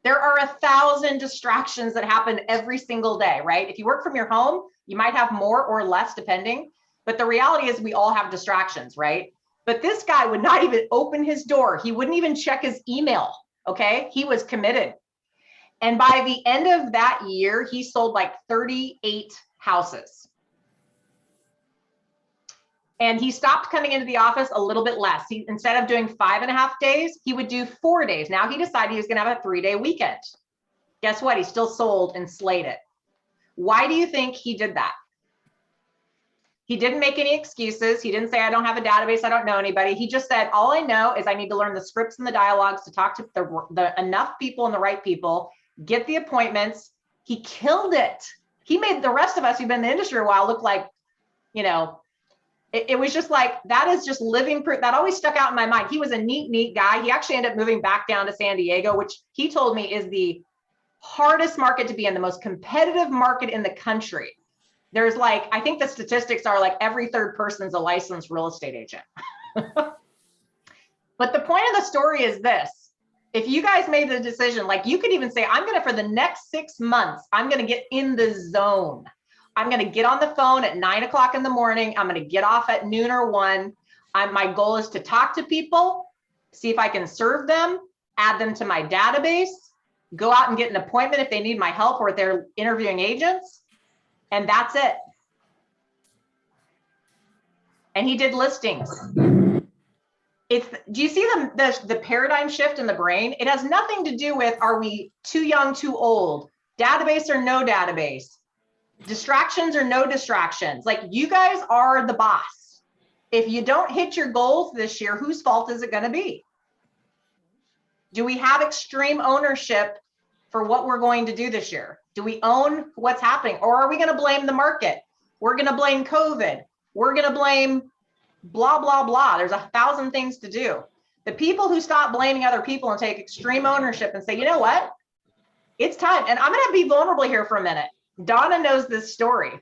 Speaker 1: There are 1,000 distractions that happen every single day, right? If you work from your home, you might have more or less depending, but the reality is we all have distractions, right? But this guy would not even open his door. He wouldn't even check his email, okay? He was committed. And by the end of that year, he sold like 38 houses. And he stopped coming into the office a little bit less. He, instead of doing 5.5 days, he would do 4 days. Now he decided he was gonna have a 3-day weekend. Guess what? He still sold and slayed it. Why do you think he did that? He didn't make any excuses. He didn't say, I don't have a database. I don't know anybody. He just said, all I know is I need to learn the scripts and the dialogues to talk to the enough people and the right people, get the appointments. He killed it. He made the rest of us who've been in the industry a while look like, you know, it was just like, that is just living proof. That always stuck out in my mind. He was a neat guy. He actually ended up moving back down to San Diego, which he told me is the hardest market to be in, the most competitive market in the country. There's like, I think the statistics are like every 3rd person is a licensed real estate agent. But the point of the story is this. If you guys made the decision, like you could even say, I'm gonna, for the next 6 months, I'm gonna get in the zone. I'm gonna get on the phone at 9 o'clock in the morning. I'm gonna get off at noon or 1. My goal is to talk to people, see if I can serve them, add them to my database, go out and get an appointment if they need my help or if they're interviewing agents. And that's it. And he did listings. Do you see the paradigm shift in the brain? It has nothing to do with, are we too young, too old, database or no database, distractions or no distractions. Like, you guys are the boss. If you don't hit your goals this year, whose fault is it going to be? Do we have extreme ownership for what we're going to do this year? Do we own what's happening? Or are we going to blame the market? We're going to blame COVID. We're going to blame blah, blah, blah. There's 1,000 things to do. The people who stop blaming other people and take extreme ownership and say, you know what? It's time. And I'm going to be vulnerable here for a minute. Donna knows this story.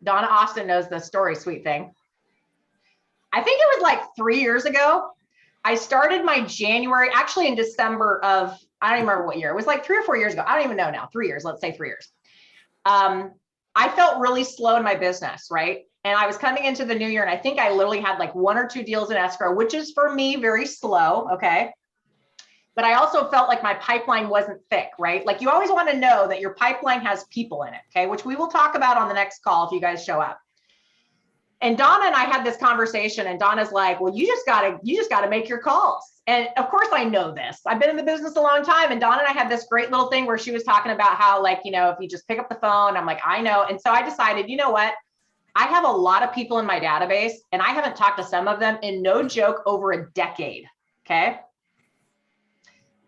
Speaker 1: Donna Austin knows this story, sweet thing. I think it was like 3 years ago. I started my January, actually in December of, I don't even remember what year. It was like 3 or 4 years ago. I don't even know now. 3 years, let's say 3 years. I felt really slow in my business, right? And I was coming into the new year and I think I literally had like 1 or 2 deals in escrow, which is for me very slow, okay? But I also felt like my pipeline wasn't thick, right? Like, you always want to know that your pipeline has people in it, okay? Which we will talk about on the next call if you guys show up. And Donna and I had this conversation and Donna's like, well, you just gotta make your calls. And of course I know this. I've been in the business a long time. And Donna and I had this great little thing where she was talking about how, like, you know, if you just pick up the phone, I'm like, I know. And so I decided, you know what? I have a lot of people in my database and I haven't talked to some of them in, no joke, over a decade, okay?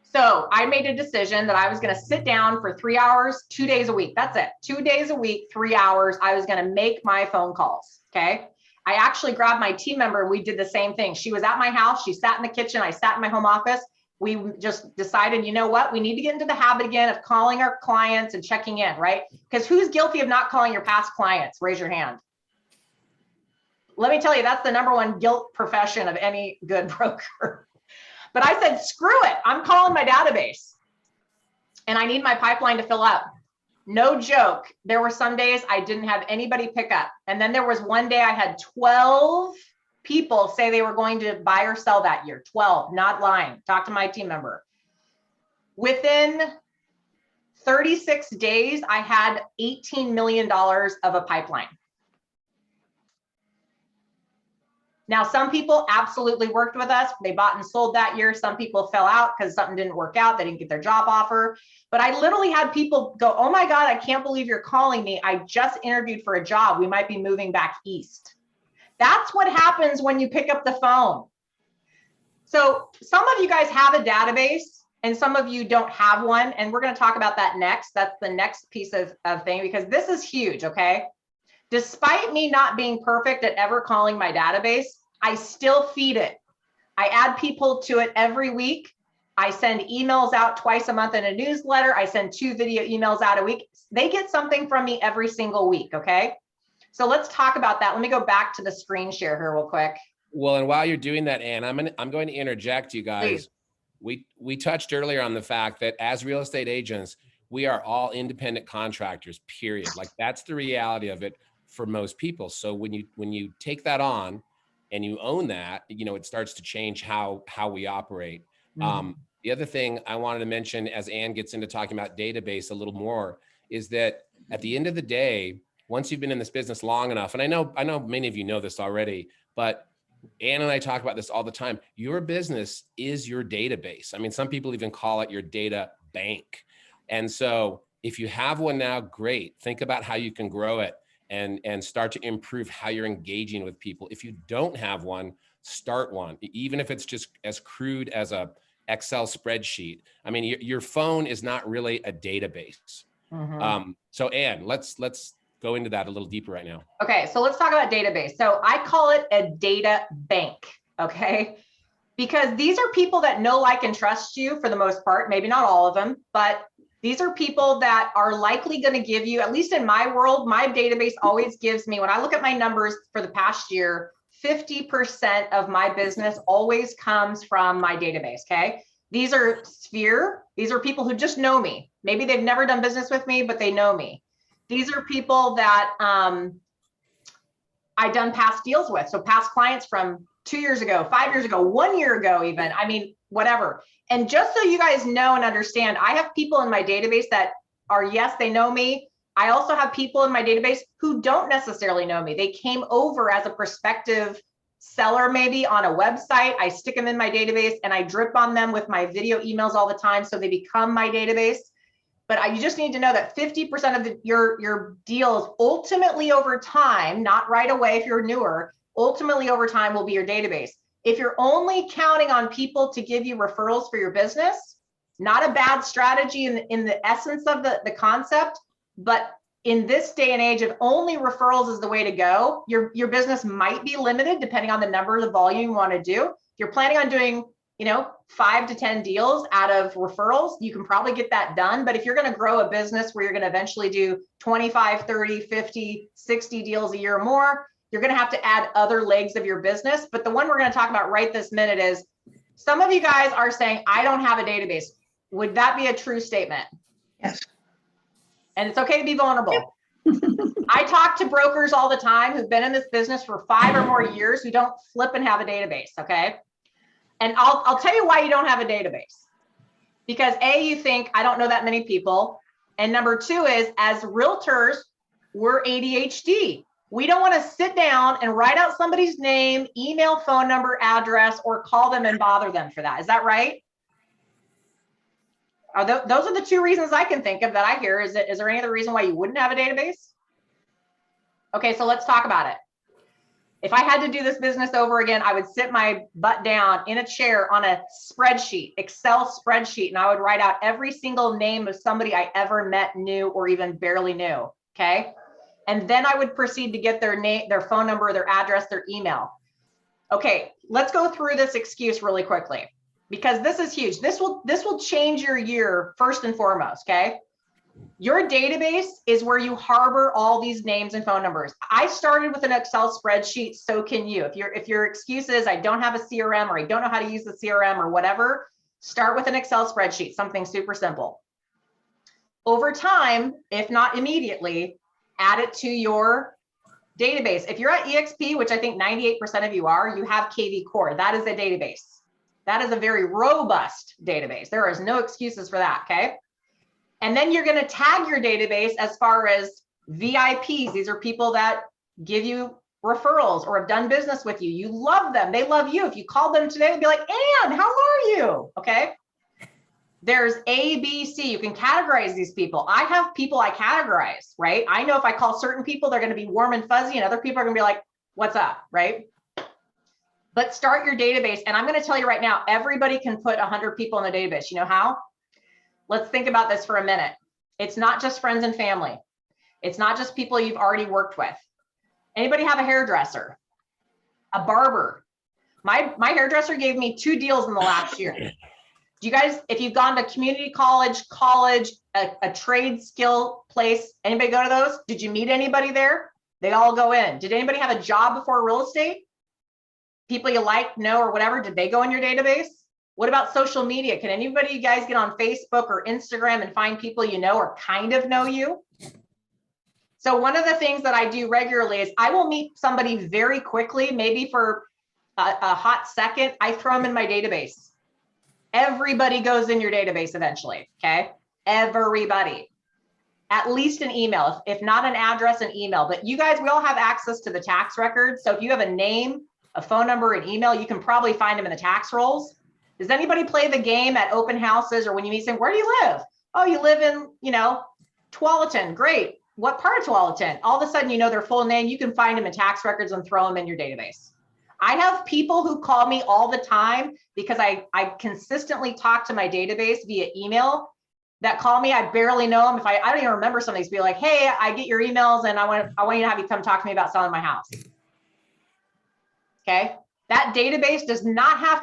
Speaker 1: So I made a decision that I was going to sit down for 3 hours, 2 days a week. That's it. 2 days a week, 3 hours. I was going to make my phone calls. Okay. I actually grabbed my team member and we did the same thing. She was at my house. She sat in the kitchen. I sat in my home office. We just decided, you know what? We need to get into the habit again of calling our clients and checking in, right? Because who's guilty of not calling your past clients? Raise your hand. Let me tell you, that's the #1 guilt profession of any good broker. But I said, screw it. I'm calling my database and I need my pipeline to fill up. no joke, there were some days I didn't have anybody pick up. And then there was one day I had 12 people say they were going to buy or sell that year. 12, not lying. Talk to my team member. Within 36 days, I had $18 million of a pipeline. Now, some people absolutely worked with us. They bought and sold that year. Some people fell out because something didn't work out. They didn't get their job offer. But I literally had people go, oh my God, I can't believe you're calling me. I just interviewed for a job. We might be moving back east. That's what happens when you pick up the phone. So some of you guys have a database and some of you don't have one. And we're going to talk about that next. That's the next piece of thing, because this is huge, okay? Despite me not being perfect at ever calling my database, I still feed it. I add people to it every week. I send emails out twice a month in a newsletter. I send 2 video emails out a week. They get something from me every single week, okay? So let's talk about that. Let me go back to the screen share here real quick.
Speaker 2: Well, and while you're doing that, Ann, I'm going to interject, you guys.
Speaker 1: Please.
Speaker 2: We touched earlier on the fact that as real estate agents, we are all independent contractors, period. Like that's the reality of it for most people. So when you take that on and you own that, it starts to change how we operate. The other thing I wanted to mention as Ann gets into talking about database a little more is that at the end of the day, once you've been in this business long enough, and I know many of you know this already, but Ann and I talk about this all the time. Your business is your database. I mean, some people even call it your data bank. And so if you have one now, great. Think about how you can grow it and start to improve how you're engaging with people. If you don't have one, start one, even if it's just as crude as a Excel spreadsheet. I mean, your phone is not really a database. So Ann, let's go into that a little deeper right now.
Speaker 1: Okay, so let's talk about database. So I call it a data bank, okay? Because these are people that know, like, and trust you for the most part, maybe not all of them, but these are people that are likely going to give you, at least in my world, my database always gives me, when I look at my numbers for the past year, 50% of my business always comes from my database, okay? These are Sphere. These are people who just know me. Maybe they've never done business with me, but they know me. These are people that I've done past deals with. So past clients from 2 years ago, 5 years ago, 1 year ago, even, I mean, whatever. And just so you guys know and understand, I have people in my database that are, yes, they know me. I also have people in my database who don't necessarily know me. They came over as a prospective seller, maybe on a website. I stick them in my database and I drip on them with my video emails all the time. So they become my database. But you just need to know that 50% of your deals ultimately over time, not right away if you're newer, ultimately over time will be your database. If you're only counting on people to give you referrals for your business, not a bad strategy in the essence of the concept, but in this day and age, if only referrals is the way to go, your business might be limited depending on the number, the volume you want to do. If you're planning on doing 5 to 10 deals out of referrals, you can probably get that done. But if you're going to grow a business where you're going to eventually do 25, 30, 50, 60 deals a year or more, you're going to have to add other legs of your business. But the one we're going to talk about right this minute is some of you guys are saying, I don't have a database. Would that be a true statement?
Speaker 6: Yes.
Speaker 1: And it's okay to be vulnerable. I talk to brokers all the time who've been in this business for 5 or more years who don't flip and have a database, okay? And I'll tell you why you don't have a database. Because A, you think, I don't know that many people. And number 2 is, as realtors, we're ADHD. We don't want to sit down and write out somebody's name, email, phone number, address, or call them and bother them for that. Is that right? Those are the 2 reasons I can think of that I hear. Is there any other reason why you wouldn't have a database? Okay, so let's talk about it. If I had to do this business over again, I would sit my butt down in a chair on a spreadsheet, Excel spreadsheet, and I would write out every single name of somebody I ever met, knew, or even barely knew, okay? And then I would proceed to get their name, their phone number, their address, their email. Okay, let's go through this excuse really quickly, because this is huge. This will change your year first and foremost, okay? Your database is where you harbor all these names and phone numbers. I started with an Excel spreadsheet, so can you. If your excuse is I don't have a CRM or I don't know how to use the CRM or whatever, start with an Excel spreadsheet, something super simple. over time, if not immediately, add it to your database. If you're at EXP, which I think 98% of you are, you have KV Core. That is a database. That is a very robust database. There is no excuses for that, okay? And then you're going to tag your database as far as VIPs. These are people that give you referrals or have done business with you. You love them. They love you. If you called them today, they'd be like, Ann, how are you? Okay. There's A, B, C. You can categorize these people. I have people I categorize, right? I know if I call certain people, they're going to be warm and fuzzy, and other people are going to be like, what's up, right? But start your database. And I'm going to tell you right now, everybody can put 100 people in the database. You know how? Let's think about this for a minute. It's not just friends and family. It's not just people you've already worked with. Anybody have a hairdresser, a barber? My hairdresser gave me 2 deals in the last year. Do you guys, if you've gone to community college, a trade skill place, anybody go to those? Did you meet anybody there? They all go in. Did anybody have a job before real estate? People you like, know, or whatever, did they go in your database? What about social media? Can anybody, you guys, get on Facebook or Instagram and find people you know or kind of know you? So one of the things that I do regularly is I will meet somebody very quickly, maybe for a hot second. I throw them in my database. Everybody goes in your database eventually, okay? Everybody. At least an email, if not an address, an email. But you guys, we all have access to the tax records. So if you have a name, a phone number, an email, you can probably find them in the tax rolls. Does anybody play the game at open houses or when you meet someone, where do you live? Oh, you live in, Tualatin. Great. What part of Tualatin? All of a sudden, you know their full name. You can find them in tax records and throw them in your database. I have people who call me all the time because I consistently talk to my database via email that call me. I barely know them. If I don't even remember some of these, be like, hey, I get your emails and I want you to have you come talk to me about selling my house. Okay. That database does not have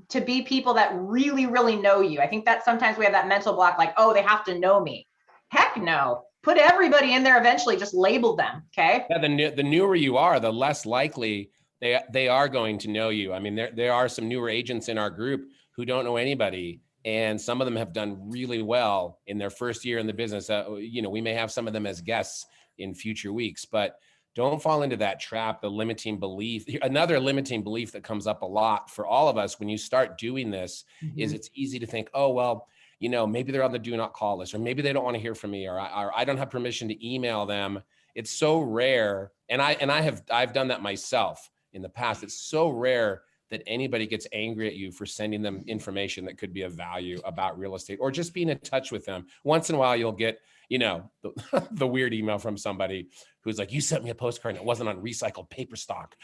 Speaker 1: to be people that really, really know you. I think that sometimes we have that mental block, like, oh, they have to know me. Heck no. Put everybody in there eventually, just label them, okay?
Speaker 2: Yeah, the newer you are, the less likely they are going to know you. I mean, there are some newer agents in our group who don't know anybody, and some of them have done really well in their first year in the business. We may have some of them as guests in future weeks, but don't fall into that trap, the limiting belief. Another limiting belief that comes up a lot for all of us when you start doing this is it's easy to think, oh, well, maybe they're on the do not call list, or maybe they don't want to hear from me, or I don't have permission to email them. It's so rare. And I've done that myself in the past. It's so rare that anybody gets angry at you for sending them information that could be of value about real estate or just being in touch with them. Once in a while, you'll get, the weird email from somebody who's like, you sent me a postcard and it wasn't on recycled paper stock.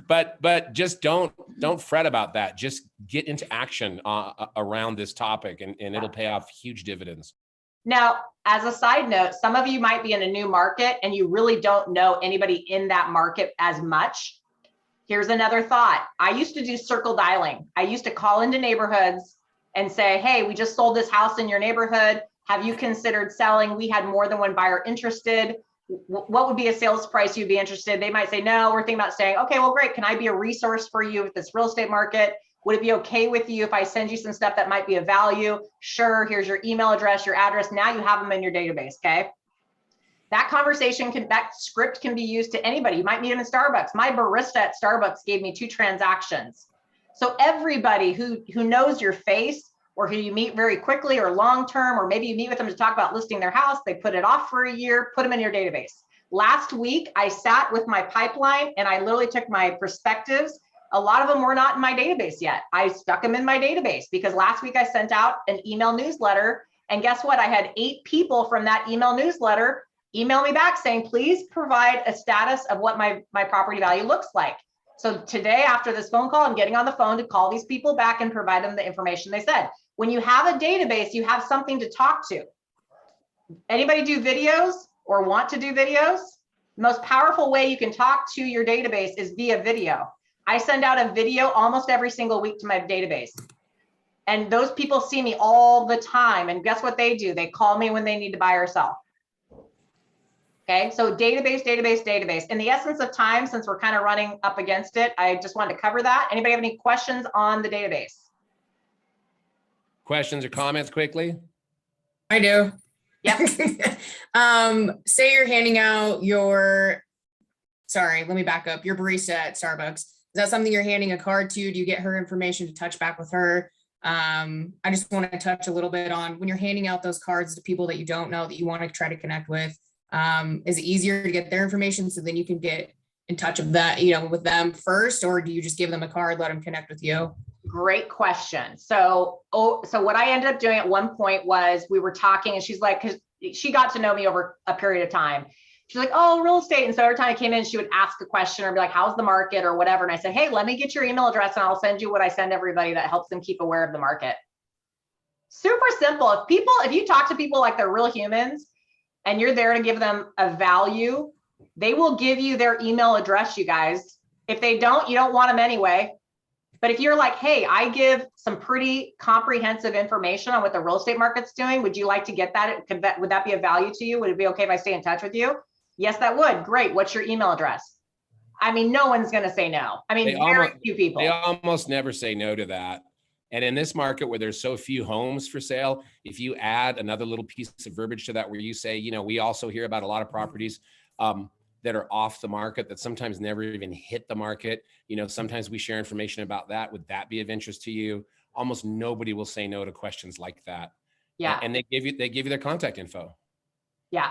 Speaker 2: But just don't fret about that. Just get into action around this topic and it'll pay off huge dividends.
Speaker 1: Now, as a side note, some of you might be in a new market and you really don't know anybody in that market as much. Here's another thought. I used to do circle dialing. I used to call into neighborhoods and say, hey, we just sold this house in your neighborhood. Have you considered selling? We had more than one buyer interested. What would be a sales price you'd be interested? They might say, no, we're thinking about saying, okay, well, great. Can I be a resource for you with this real estate market? Would it be okay with you if I send you some stuff that might be of value? Sure, here's your email address, your address. Now you have them in your database, okay? That that script can be used to anybody. You might meet them in Starbucks. My barista at Starbucks gave me 2 transactions. So everybody who knows your face or who you meet very quickly or long-term, or maybe you meet with them to talk about listing their house, they put it off for a year, put them in your database. Last week, I sat with my pipeline and I literally took my perspectives. A lot of them were not in my database yet. I stuck them in my database because last week I sent out an email newsletter, and guess what? I had 8 people from that email newsletter email me back saying, please provide a status of what my property value looks like. So today, after this phone call, I'm getting on the phone to call these people back and provide them the information they said. When you have a database, you have something to talk to. Anybody do videos or want to do videos? The most powerful way you can talk to your database is via video. I send out a video almost every single week to my database. And those people see me all the time. And guess what they do? They call me when they need to buy or sell. Okay, so database. In the essence of time, since we're kind of running up against it, I just wanted to cover that. Anybody have any questions on the database?
Speaker 2: Questions or comments quickly?
Speaker 5: I do.
Speaker 1: Yep.
Speaker 5: Say you're handing out sorry, let me back up. Your barista at Starbucks. Is that something you're handing a card to? Do you get her information to touch back with her? I just want to touch a little bit on when you're handing out those cards to people that you don't know that you want to try to connect with. Is it easier to get their information so then you can get in touch with that, with them first, or do you just give them a card, let them connect with you?
Speaker 1: Great question. So what I ended up doing at one point was we were talking and she's like, because she got to know me over a period of time. She's like, oh, real estate. And so every time I came in, she would ask a question or be like, how's the market or whatever. And I said, hey, let me get your email address and I'll send you what I send everybody that helps them keep aware of the market. Super simple. If you talk to people like they're real humans and you're there to give them a value, they will give you their email address, you guys. If they don't, you don't want them anyway. But if you're like, hey, I give some pretty comprehensive information on what the real estate market's doing, would you like to get that? Would that be of value to you? Would it be okay if I stay in touch with you? Yes, that would. Great. What's your email address? I mean, no one's going to say no. I mean, very few people.
Speaker 2: They almost never say no to that. And in this market where there's so few homes for sale, if you add another little piece of verbiage to that, where you say, we also hear about a lot of properties that are off the market that sometimes never even hit the market. Sometimes we share information about that. Would that be of interest to you? Almost nobody will say no to questions like that.
Speaker 1: Yeah.
Speaker 2: And they give you their contact info.
Speaker 1: Yeah.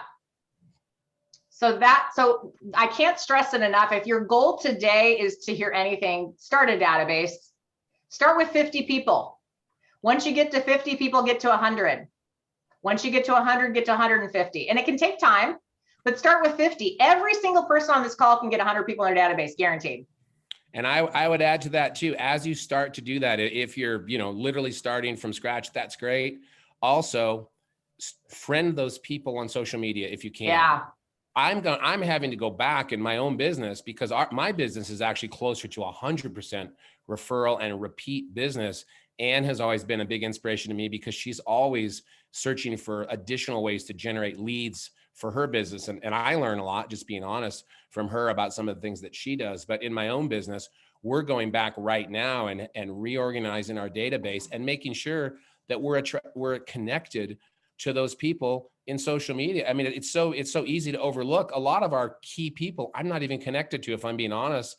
Speaker 1: So I can't stress it enough. If your goal today is to hear anything, start a database. Start with 50 people. Once you get to 50 people, get to 100. Once you get to 100, get to 150. And it can take time, but start with 50. Every single person on this call can get 100 people in their database, guaranteed.
Speaker 2: And I would add to that too, as you start to do that, if you're, literally starting from scratch, that's great. Also, friend those people on social media if you can.
Speaker 1: Yeah.
Speaker 2: I'm having to go back in my own business because my business is actually closer to 100% referral and repeat business. Anne has always been a big inspiration to me because she's always searching for additional ways to generate leads for her business. And I learn a lot, just being honest, from her about some of the things that she does. But in my own business, we're going back right now and reorganizing our database and making sure that we're connected to those people in social media. I mean, it's so easy to overlook. A lot of our key people, I'm not even connected to, if I'm being honest,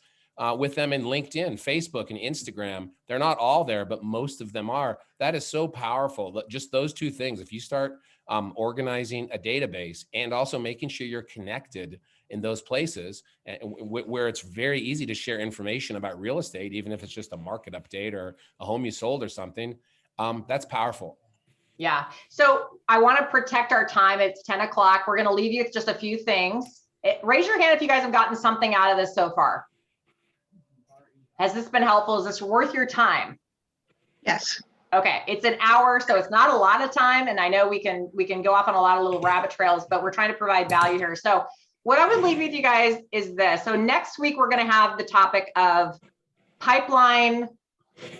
Speaker 2: with them in LinkedIn, Facebook, and Instagram. They're not all there, but most of them are. That is so powerful. Just those two things. If you start organizing a database and also making sure you're connected in those places where it's very easy to share information about real estate, even if it's just a market update or a home you sold or something, that's powerful.
Speaker 1: Yeah. So I want to protect our time. It's 10 o'clock. We're going to leave you with just a few things. Raise your hand if you guys have gotten something out of this so far. Has this been helpful? Is this worth your time?
Speaker 6: Yes.
Speaker 1: Okay. It's an hour, so it's not a lot of time. And I know we can go off on a lot of little rabbit trails, but we're trying to provide value here. So what I would leave with you guys is this. So next week, we're going to have the topic of pipeline,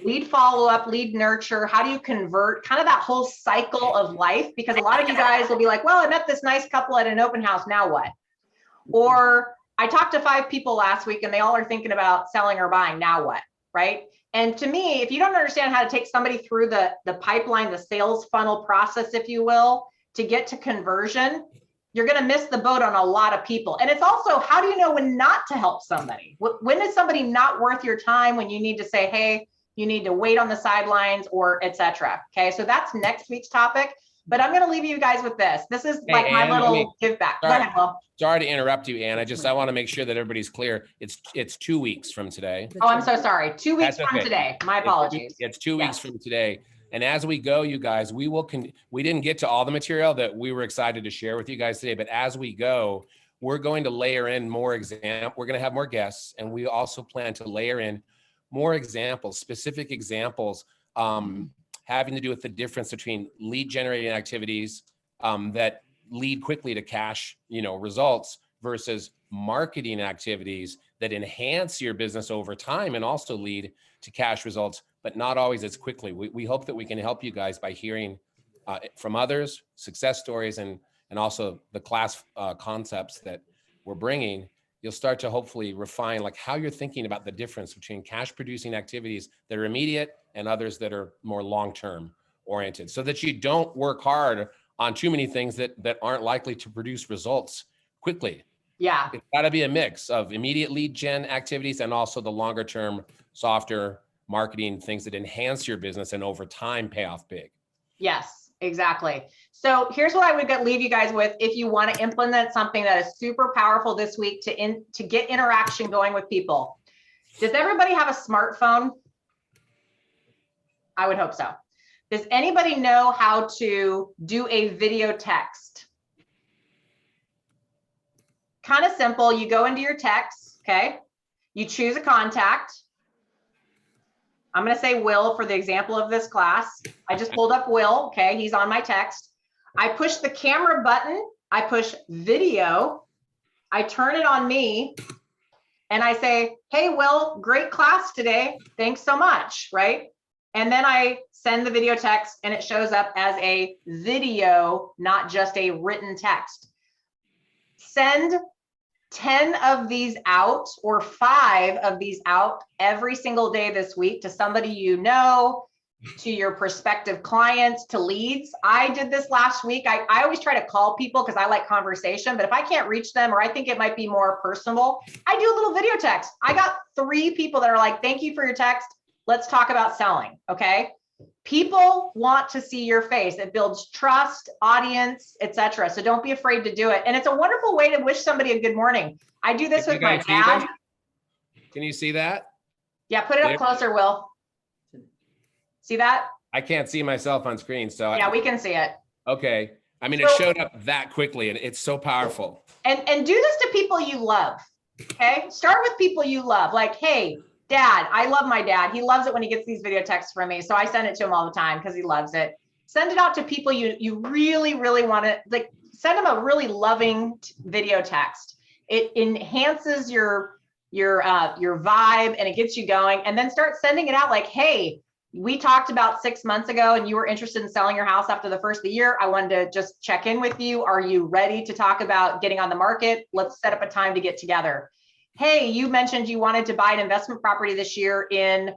Speaker 1: lead follow-up, lead nurture. How do you convert, kind of that whole cycle of life? Because a lot of you guys will be like, well, I met this nice couple at an open house. Now what? Or I talked to 5 people last week and they all are thinking about selling or buying. Now what? Right? And to me, if you don't understand how to take somebody through the pipeline, the sales funnel process, if you will, to get to conversion, you're going to miss the boat on a lot of people. And it's also, how do you know when not to help somebody? When is somebody not worth your time, when you need to say, hey, you need to wait on the sidelines, or et cetera. Okay. So that's next week's topic, but I'm going to leave you guys with this. This is like my little give back. Go ahead, Will.
Speaker 2: Sorry to interrupt you, Anne. I want to make sure that everybody's clear. It's 2 weeks from today.
Speaker 1: Oh, I'm so sorry. 2 weeks from today. My apologies.
Speaker 2: It's 2 weeks from today. And as we go, you guys, we didn't get to all the material that we were excited to share with you guys today, but as we go, we're going to layer in more examples. We're going to have more guests, and we also plan to layer in more examples, specific examples, having to do with the difference between lead generating activities that lead quickly to cash, results versus marketing activities that enhance your business over time and also lead to cash results, but not always as quickly. We hope that we can help you guys by hearing from others, success stories, and also the class concepts that we're bringing. You'll start to hopefully refine like how you're thinking about the difference between cash producing activities that are immediate and others that are more long-term oriented, so that you don't work hard on too many things that aren't likely to produce results quickly.
Speaker 1: Yeah.
Speaker 2: It's got to be a mix of immediate lead gen activities and also the longer term, softer marketing things that enhance your business and over time pay off big.
Speaker 1: Yes, exactly. So here's what I would leave you guys with. If you want to implement something that is super powerful this week to get interaction going with people. Does everybody have a smartphone? I would hope so. Does anybody know how to do a video text? Kind of simple. You go into your text, okay? You choose a contact. I'm going to say Will for the example of this class. I just pulled up Will, okay? He's on my text. I push the camera button. I push video. I turn it on me. And I say, hey, Will, great class today. Thanks so much, right? And then I send the video text and it shows up as a video, not just a written text. Send 10 of these out or 5 of these out every single day this week to somebody you know, to your prospective clients, to leads. I did this last week. I always try to call people because I like conversation, but if I can't reach them or I think it might be more personal, I do a little video text. I got 3 people that are like, thank you for your text. Let's talk about selling, okay? People want to see your face. It builds trust, audience, etc. So don't be afraid to do it. And it's a wonderful way to wish somebody a good morning. I do this with my dad.
Speaker 2: Can you see that?
Speaker 1: Yeah, put it up closer, Will. See that?
Speaker 2: I can't see myself on screen, so
Speaker 1: yeah, we can see it.
Speaker 2: Okay. I mean, it showed up that quickly and it's so powerful.
Speaker 1: And do this to people you love, okay? Start with people you love. Like, hey, Dad, I love my dad. He loves it when he gets these video texts from me. So I send it to him all the time because he loves it. Send it out to people you really, really want to, like, send them a really loving video text. It enhances your vibe and it gets you going. And then start sending it out like, hey, we talked about 6 months ago and you were interested in selling your house after the first of the year. I wanted to just check in with you. Are you ready to talk about getting on the market? Let's set up a time to get together. Hey, you mentioned you wanted to buy an investment property this year in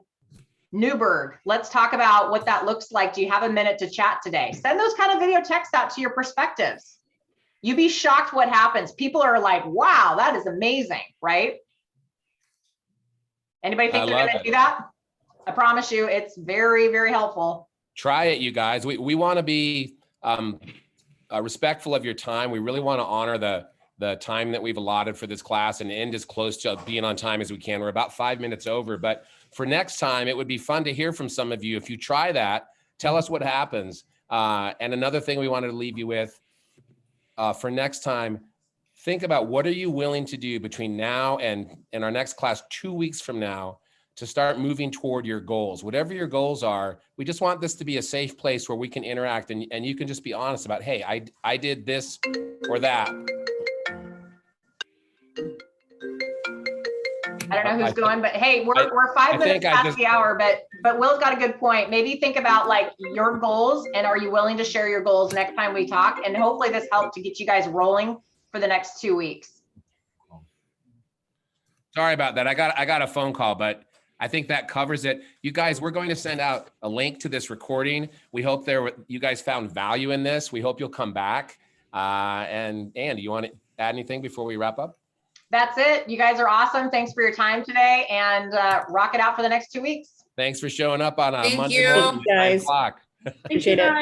Speaker 1: Newburgh. Let's talk about what that looks like. Do you have a minute to chat today? Send those kind of video texts out to your prospectives. You'd be shocked what happens. People are like, wow, that is amazing, right? Anybody think they're going to do that? I promise you, it's very, very helpful.
Speaker 2: Try it, you guys. We want to be respectful of your time. We really want to honor the time that we've allotted for this class and end as close to being on time as we can. We're about 5 minutes over, but for next time, it would be fun to hear from some of you. If you try that, tell us what happens. And another thing we wanted to leave you with for next time, think about what are you willing to do between now and our next class 2 weeks from now to start moving toward your goals. Whatever your goals are, we just want this to be a safe place where we can interact and you can just be honest about, hey, I did this or that.
Speaker 1: I don't know who's going, but hey, we're 5 minutes past the hour, but Will's got a good point. Maybe think about like your goals and are you willing to share your goals next time we talk? And hopefully this helped to get you guys rolling for the next 2 weeks.
Speaker 2: Sorry about that. I got a phone call, but I think that covers it. You guys, we're going to send out a link to this recording. We hope you guys found value in this. We hope you'll come back. And Andy, you want to add anything before we wrap up?
Speaker 1: That's it. You guys are awesome. Thanks for your time today and rock it out for the next 2 weeks.
Speaker 2: Thanks for showing up on a
Speaker 5: Thank
Speaker 2: Monday
Speaker 5: you.
Speaker 2: morning, 9 o'clock.
Speaker 3: Appreciate it.
Speaker 1: All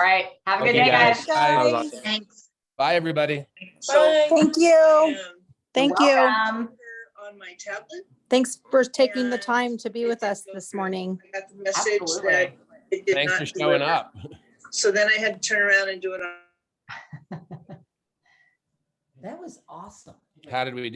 Speaker 1: right. Have a good
Speaker 2: Okay,
Speaker 1: day, guys.
Speaker 2: guys.
Speaker 6: Thanks.
Speaker 2: Bye, everybody.
Speaker 3: Bye.
Speaker 6: Thank you. Thank you.
Speaker 1: Welcome.
Speaker 15: On my tablet.
Speaker 6: Thanks for taking the time to be with us this morning.
Speaker 15: I got the message
Speaker 1: Absolutely.
Speaker 15: that it did
Speaker 2: Thanks
Speaker 15: not
Speaker 2: for showing
Speaker 15: deliver.
Speaker 2: up.
Speaker 15: So then I had to turn around and do it on.
Speaker 16: That was awesome.
Speaker 2: How did we do?